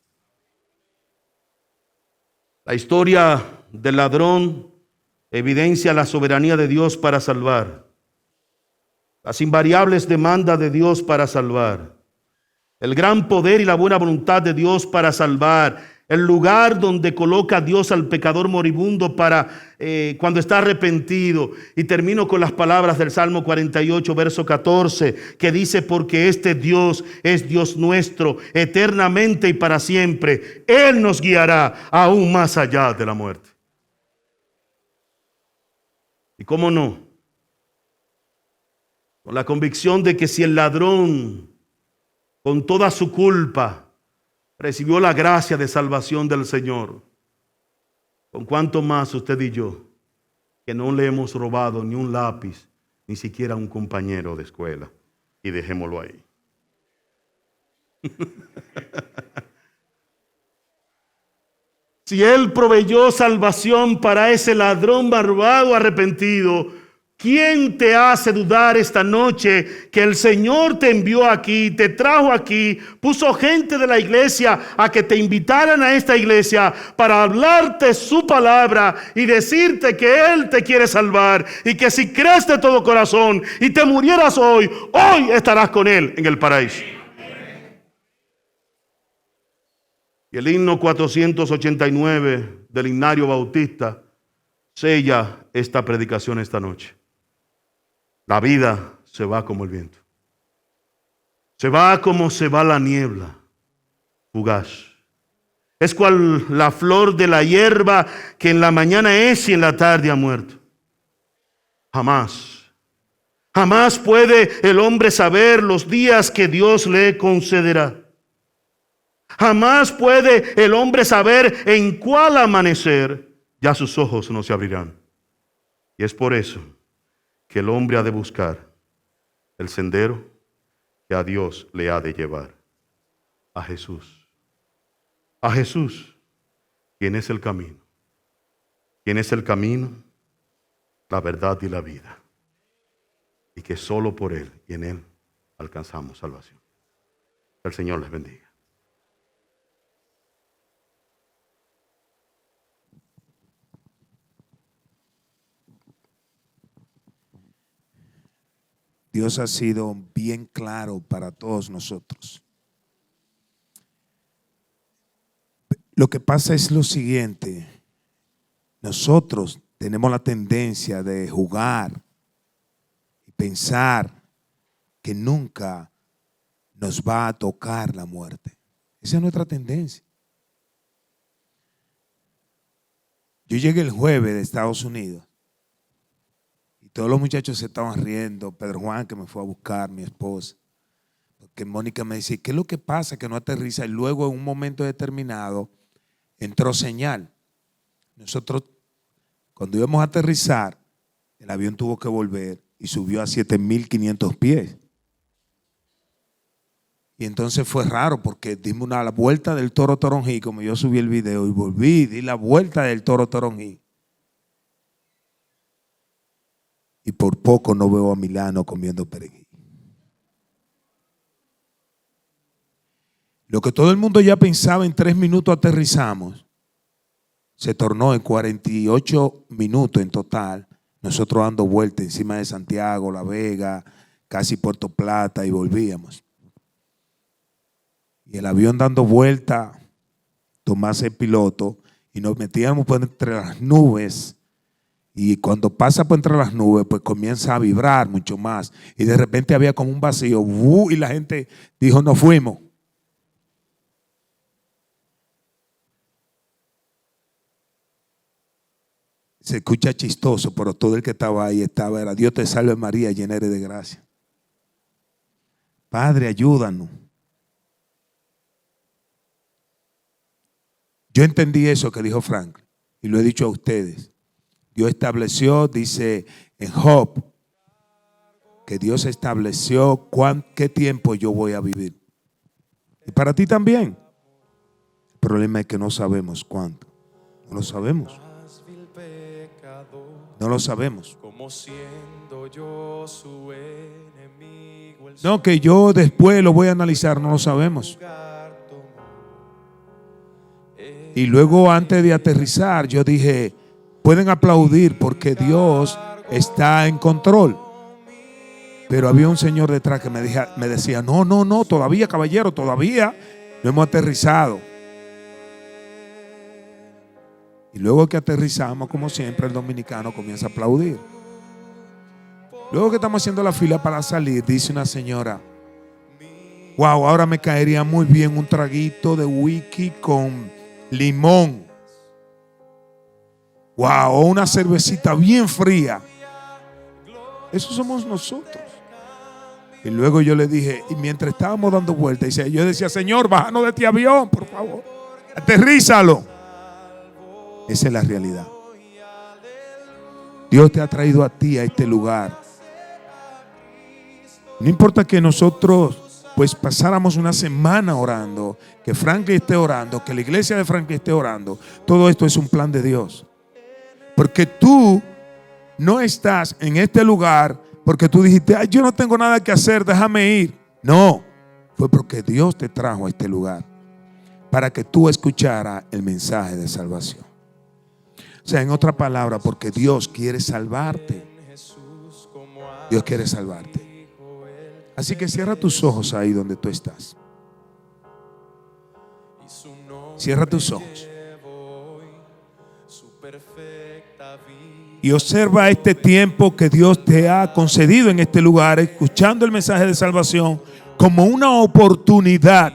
La historia del ladrón evidencia la soberanía de Dios para salvar, las invariables demandas de Dios para salvar, el gran poder y la buena voluntad de Dios para salvar, el lugar donde coloca Dios al pecador moribundo para cuando está arrepentido. Y termino con las palabras del Salmo 48, verso 14, que dice: porque este Dios es Dios nuestro eternamente y para siempre. Él nos guiará aún más allá de la muerte. Y cómo no, con la convicción de que si el ladrón, con toda su culpa, recibió la gracia de salvación del Señor, con cuánto más usted y yo, que no le hemos robado ni un lápiz, ni siquiera un compañero de escuela, y dejémoslo ahí. Si Él proveyó salvación para ese ladrón malvado arrepentido, ¿quién te hace dudar esta noche que el Señor te envió aquí, te trajo aquí, puso gente de la iglesia a que te invitaran a esta iglesia para hablarte su palabra y decirte que Él te quiere salvar y que si crees de todo corazón y te murieras hoy, hoy estarás con Él en el paraíso? Y el himno 489 del himnario bautista sella esta predicación esta noche. La vida se va como el viento. Se va como se va la niebla, fugaz. Es cual la flor de la hierba que en la mañana es y en la tarde ha muerto. Jamás, jamás puede el hombre saber los días que Dios le concederá. Jamás puede el hombre saber en cuál amanecer ya sus ojos no se abrirán. Y es por eso que el hombre ha de buscar el sendero que a Dios le ha de llevar. A Jesús. A Jesús, quien es el camino. Quien es el camino, la verdad y la vida. Y que solo por Él y en Él alcanzamos salvación. Que el Señor les bendiga. Dios ha sido bien claro para todos nosotros. Lo que pasa es lo siguiente: nosotros tenemos la tendencia de jugar y pensar que nunca nos va a tocar la muerte. Esa es nuestra tendencia. Yo llegué el jueves de Estados Unidos y todos los muchachos se estaban riendo. Pedro Juan, que me fue a buscar, mi esposa, porque Mónica me dice, ¿qué es lo que pasa? Que no aterriza. Y luego en un momento determinado entró señal. Nosotros, cuando íbamos a aterrizar, el avión tuvo que volver y subió a 7.500 pies. Y entonces fue raro porque dimos la vuelta del Toro Toronjí, como yo subí el video, y volví, di la vuelta del Toro Toronjí. Y por poco no veo a Milano comiendo perejil. Lo que todo el mundo ya pensaba en 3 minutos aterrizamos, se tornó en 48 minutos en total. Nosotros dando vueltas encima de Santiago, La Vega, casi Puerto Plata, y volvíamos. Y el avión dando vuelta, Tomás el piloto, y nos metíamos por entre las nubes. Y cuando pasa por entre las nubes, pues comienza a vibrar mucho más. Y de repente había como un vacío, y la gente dijo, nos fuimos. Se escucha chistoso, pero todo el que estaba ahí era Dios te salve María, llena eres de gracia. Padre, ayúdanos. Yo entendí eso que dijo Franklin y lo he dicho a ustedes. Dios estableció, dice en Job, que Dios estableció qué tiempo yo voy a vivir. Y para ti también. El problema es que no sabemos cuánto. No lo sabemos. No lo sabemos. No, que yo después lo voy a analizar, no lo sabemos. Y luego antes de aterrizar yo dije, pueden aplaudir porque Dios está en control. Pero había un señor detrás que me decía, no, todavía caballero, todavía no hemos aterrizado. Y luego que aterrizamos, como siempre, el dominicano comienza a aplaudir. Luego que estamos haciendo la fila para salir, dice una señora, wow, ahora me caería muy bien un traguito de whisky con limón. Wow, o una cervecita bien fría. Eso somos nosotros. Y luego yo le dije, y mientras estábamos dando vueltas, yo decía, Señor, bájanos de este avión, por favor, aterrízalo. Esa es la realidad. Dios te ha traído a ti a este lugar. No importa que nosotros pues pasáramos una semana orando, que Franklin esté orando, que la iglesia de Franklin esté orando. Todo esto es un plan de Dios. Porque tú no estás en este lugar porque tú dijiste, ay, yo no tengo nada que hacer, déjame ir. No, fue porque Dios te trajo a este lugar para que tú escucharas el mensaje de salvación. O sea, en otra palabra, porque Dios quiere salvarte. Dios quiere salvarte. Así que cierra tus ojos ahí donde tú estás. Cierra tus ojos. Y observa este tiempo que Dios te ha concedido en este lugar, escuchando el mensaje de salvación como una oportunidad.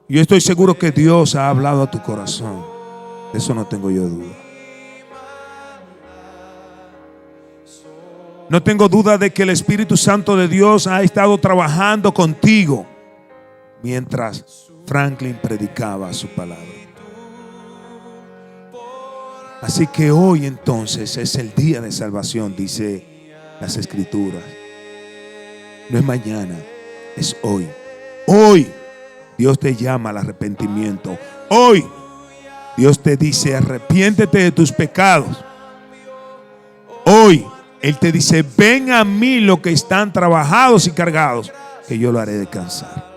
Yo estoy seguro que Dios ha hablado a tu corazón. De eso no tengo yo duda. No tengo duda de que el Espíritu Santo de Dios ha estado trabajando contigo mientras Franklin predicaba su palabra. Así que hoy entonces es el día de salvación, dice las Escrituras. No es mañana, es hoy. Hoy Dios te llama al arrepentimiento. Hoy Dios te dice: arrepiéntete de tus pecados. Hoy Él te dice: ven a mí los que están trabajados y cargados, que yo lo haré descansar.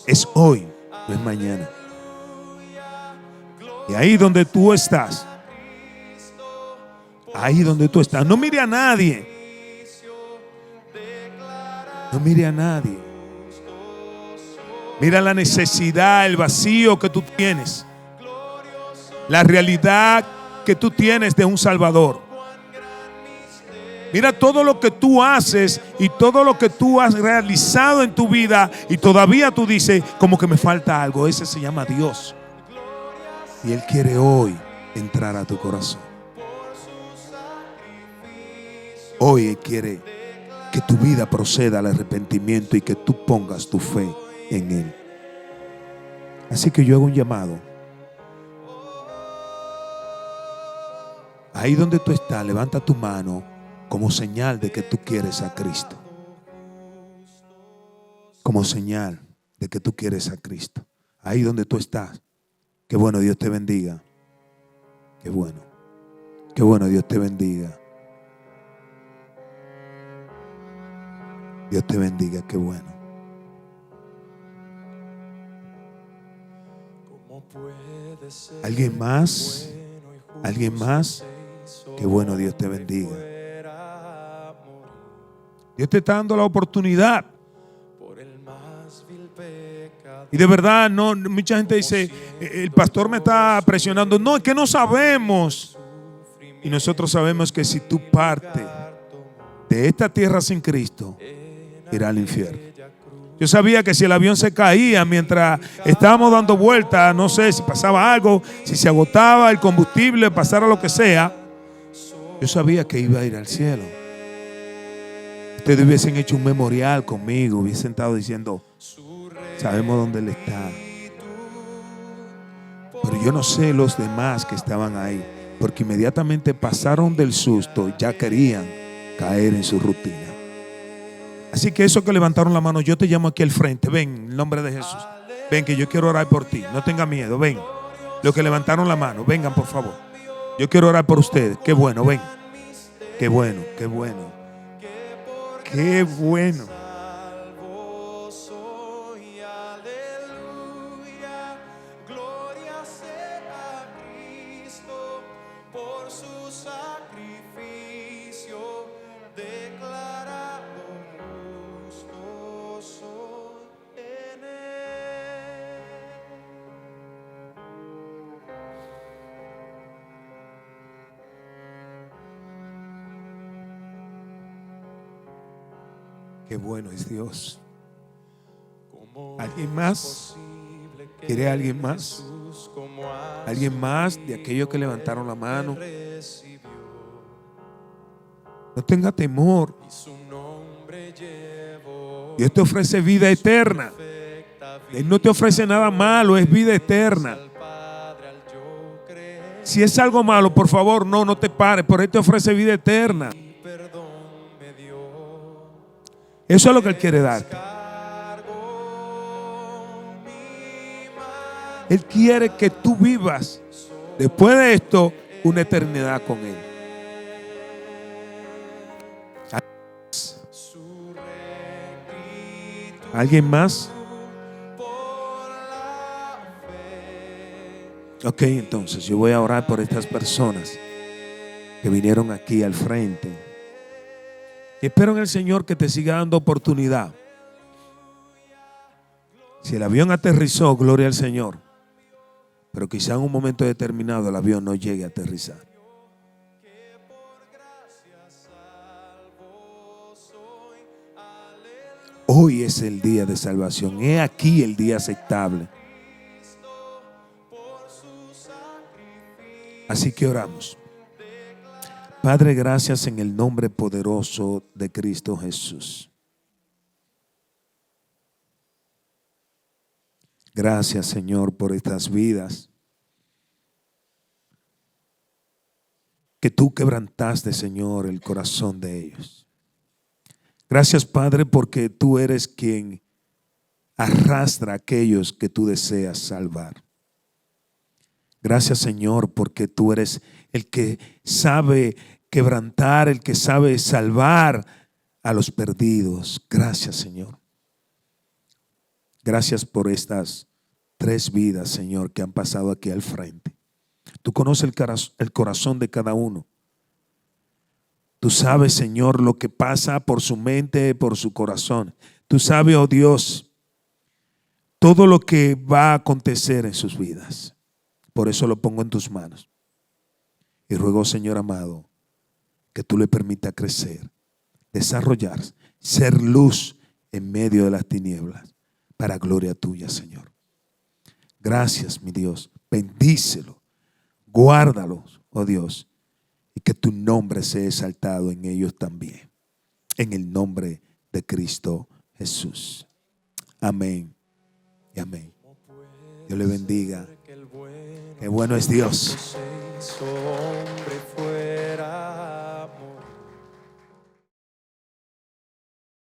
Es hoy, no es mañana. Y ahí donde tú estás, no mire a nadie. No mire a nadie. Mira la necesidad, el vacío que tú tienes, la realidad que tú tienes de un Salvador. Mira todo lo que tú haces y todo lo que tú has realizado en tu vida, y todavía tú dices como que me falta algo. Ese se llama Dios, y Él quiere hoy entrar a tu corazón. Hoy Él quiere que tu vida proceda al arrepentimiento y que tú pongas tu fe en Él. Así que yo hago un llamado. Ahí donde tú estás, levanta tu mano como señal de que tú quieres a Cristo. Como señal de que tú quieres a Cristo. Ahí donde tú estás. Qué bueno, Dios te bendiga. Qué bueno. Qué bueno, Dios te bendiga. Dios te bendiga, qué bueno. ¿Alguien más? ¿Alguien más? Qué bueno, Dios te bendiga. Dios te está dando la oportunidad. Y de verdad, no, mucha gente dice: el pastor me está presionando. No, es que no sabemos. Y nosotros sabemos que si tú partes de esta tierra sin Cristo, irá al infierno. Yo sabía que si el avión se caía mientras estábamos dando vueltas, no sé si pasaba algo, si se agotaba el combustible, pasara lo que sea, yo sabía que iba a ir al cielo. Ustedes hubiesen hecho un memorial conmigo, hubiesen estado diciendo: sabemos dónde Él está. Pero yo no sé los demás que estaban ahí, porque inmediatamente pasaron del susto, ya querían caer en su rutina. Así que esos que levantaron la mano, yo te llamo aquí al frente. Ven, en el nombre de Jesús. Ven, que yo quiero orar por ti. No tenga miedo, ven. Los que levantaron la mano, vengan por favor. Yo quiero orar por ustedes. Qué bueno, ven. Qué bueno, qué bueno. Qué bueno. Qué bueno es Dios. ¿Alguien más? ¿Quiere alguien más? ¿Alguien más de aquellos que levantaron la mano? No tenga temor. Dios te ofrece vida eterna. Él no te ofrece nada malo, es vida eterna. Si es algo malo, por favor, no te pares, pero Él te ofrece vida eterna. Eso es lo que Él quiere darte. Él quiere que tú vivas después de esto una eternidad con Él. ¿Alguien más? Ok, entonces yo voy a orar por estas personas que vinieron aquí al frente. Y espero en el Señor que te siga dando oportunidad. Si el avión aterrizó, gloria al Señor. Pero quizá en un momento determinado el avión no llegue a aterrizar. Hoy es el día de salvación. He aquí el día aceptable. Así que oramos. Padre, gracias en el nombre poderoso de Cristo Jesús. Gracias, Señor, por estas vidas que tú quebrantaste, Señor, el corazón de ellos. Gracias, Padre, porque tú eres quien arrastra a aquellos que tú deseas salvar. Gracias, Señor, porque tú eres el que sabe quebrantar, el que sabe salvar a los perdidos. Gracias, Señor. Gracias por estas 3 vidas, Señor, que han pasado aquí al frente. Tú conoces el corazón de cada uno. Tú sabes, Señor, lo que pasa por su mente, por su corazón. Tú sabes, oh Dios, todo lo que va a acontecer en sus vidas. Por eso lo pongo en tus manos. Y ruego, Señor amado, que tú le permitas crecer, desarrollarse, ser luz en medio de las tinieblas, para gloria tuya, Señor. Gracias, mi Dios. Bendícelo, guárdalos, oh Dios, y que tu nombre sea exaltado en ellos también. En el nombre de Cristo Jesús. Amén y amén. Dios le bendiga. Qué bueno es Dios.